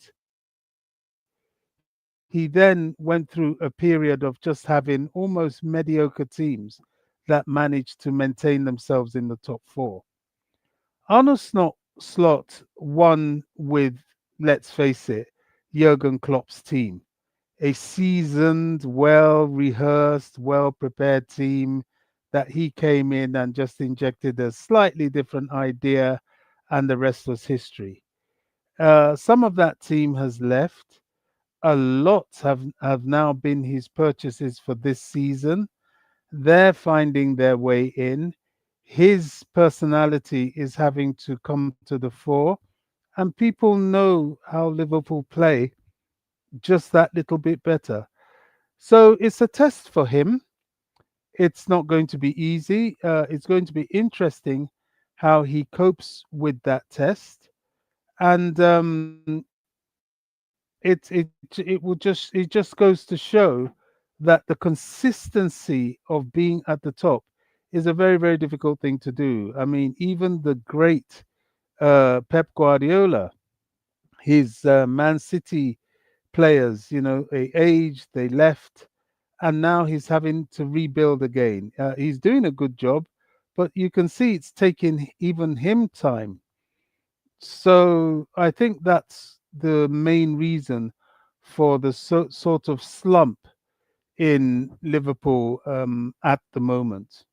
he then went through a period of just having almost mediocre teams that managed to maintain themselves in the top four. Arnold Slot won with, let's face it, Jurgen Klopp's team, a seasoned, well rehearsed, well prepared team that he came in and just injected a slightly different idea, and the rest was history. Some of that team has left. A lot have now been his purchases for this season. They're finding their way in. His personality is having to come to the fore, and people know how Liverpool play just that little bit better. So it's a test for him. It's not going to be easy. It's going to be interesting how he copes with that test. And it just goes to show that the consistency of being at the top is a very, very difficult thing to do. I mean, even the great Pep Guardiola, his Man City players, they aged, they left, and now he's having to rebuild again. He's doing a good job, but you can see it's taking even him time. So I think that's the main reason for the sort of slump in Liverpool at the moment.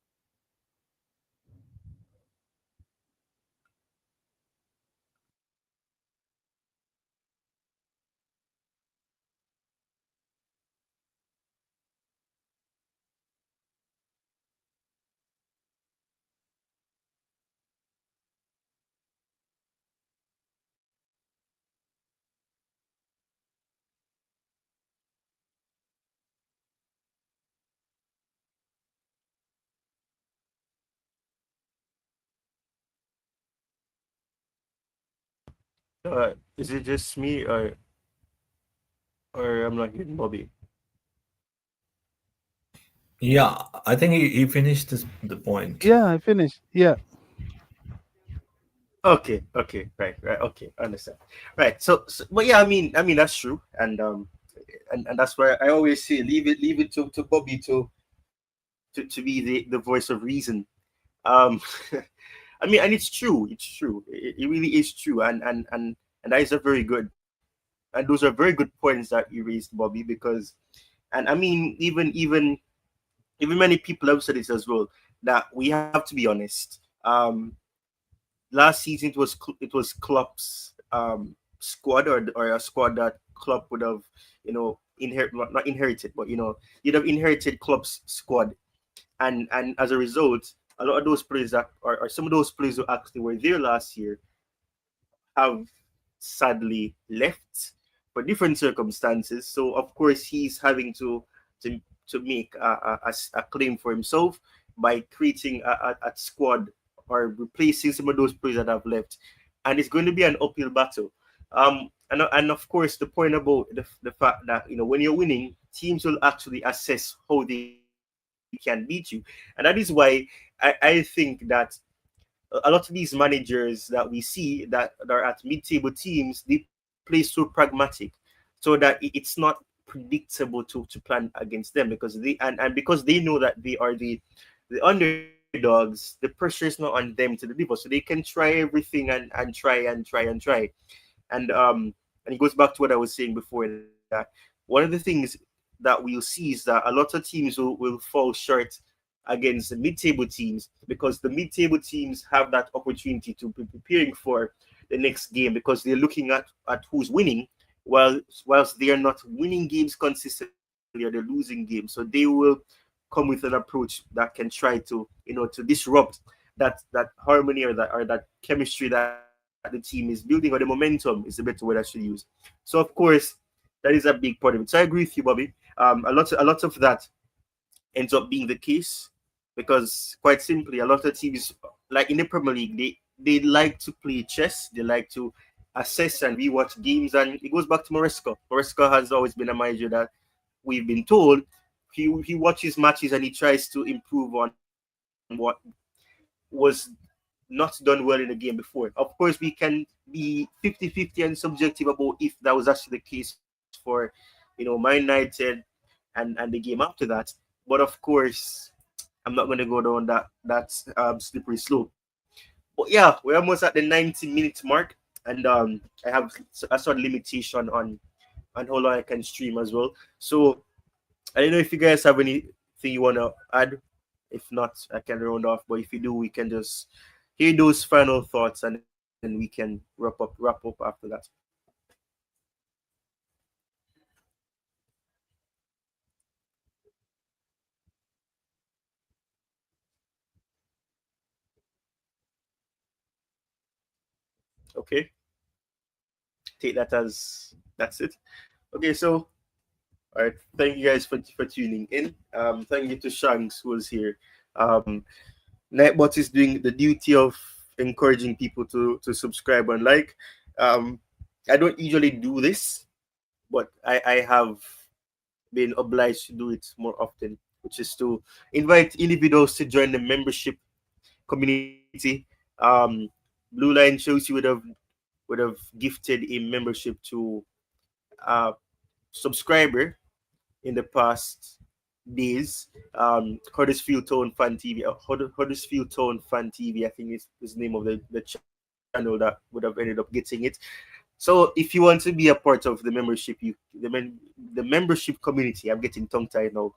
Is it just me, or I'm not getting Bobby? Yeah, I think he finished the point. Yeah, I finished. Yeah, Okay, right, okay, I understand. Right, so but yeah, I mean that's true, and that's why I always say leave it to Bobby to be the voice of reason. Um, I mean, and it's true, it really is true, and that is a very good, and those are very good points that you raised, Bobby, because, and I mean, even many people have said it as well, that we have to be honest. Last season it was Klopp's squad, or a squad that Klopp would have, not inherited, but you'd have inherited Klopp's squad, and as a result, a lot of those players that, or some of those players who actually were there last year, have sadly left for different circumstances. So of course he's having to to make a claim for himself by creating a squad, or replacing some of those players that have left, and it's going to be an uphill battle. And of course, the point about the fact that, when you're winning, teams will actually assess how they can beat you, and that is why I think that a lot of these managers that we see that are at mid-table teams, they play so pragmatic, so that it's not predictable to plan against them, because they, and because they know that they are the underdog, underdogs, the pressure is not on them to deliver, so they can try everything and try. And it goes back to what I was saying before, that one of the things that we'll see is that a lot of teams will fall short against the mid-table teams, because the mid-table teams have that opportunity to be preparing for the next game, because they're looking at who's winning, whilst they are not winning games consistently, or they're losing games. So they will come with an approach that can try to, to disrupt that harmony, or that chemistry that the team is building, or the momentum is the better word I should use. So of course, that is a big part of it. So I agree with you, Bobby. A lot of that ends up being the case, because quite simply, a lot of teams, like in the Premier League, they like to play chess. They like to assess and rewatch games, and it goes back to Maresca. Maresca has always been a manager that we've been told he watches matches and he tries to improve on what was not done well in the game before. Of course, we can be 50-50 and subjective about if that was actually the case for, Man United and the game after that. But of course, I'm not going to go down that slippery slope. But yeah, we're almost at the 90-minute mark, and I have a sort of limitation on how long I can stream as well. So I don't know if you guys have anything you want to add. If not, I can round off. But if you do, we can just hear those final thoughts, and then we can wrap up after that. Okay, take that as that's it. Okay, so all right, thank you guys for tuning in. Thank you to Shanks who was here. Um, Nightbot is doing the duty of encouraging people to subscribe and like. Um, I don't usually do this, but I have been obliged to do it more often, which is to invite individuals to join the membership community. Blue Line shows you would have gifted a membership to a subscriber in the past days. Huddersfield Town Fan TV, Huddersfield Town Fan TV, I think is the name of the channel that would have ended up getting it. So if you want to be a part of the membership, the membership community, I'm getting tongue tied now.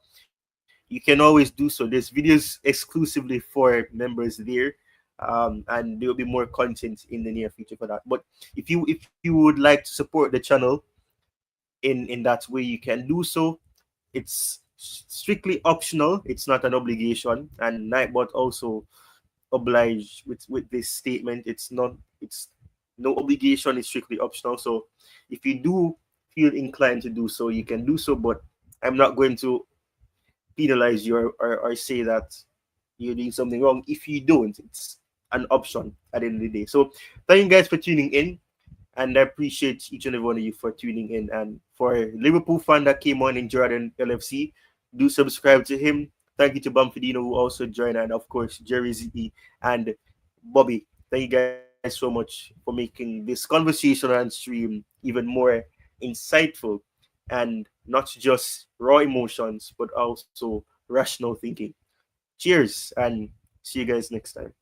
You can always do so. There's videos exclusively for members there, and there will be more content in the near future for that. But if you would like to support the channel in that way, you can do so. It's strictly optional. It's not an obligation. And Nightbot also obliged with this statement. It's no obligation. It's strictly optional. So if you do feel inclined to do so, you can do so. But I'm not going to penalize you, or say that you're doing something wrong if you don't. It's an option at the end of the day. So thank you guys for tuning in. And I appreciate each and every one of you for tuning in. And for Liverpool fan that came on in Jordan LFC, do subscribe to him. Thank you to Bamfidino, who also joined, and of course Jerry Z and Bobby. Thank you guys so much for making this conversation and stream even more insightful, and not just raw emotions, but also rational thinking. Cheers, and see you guys next time.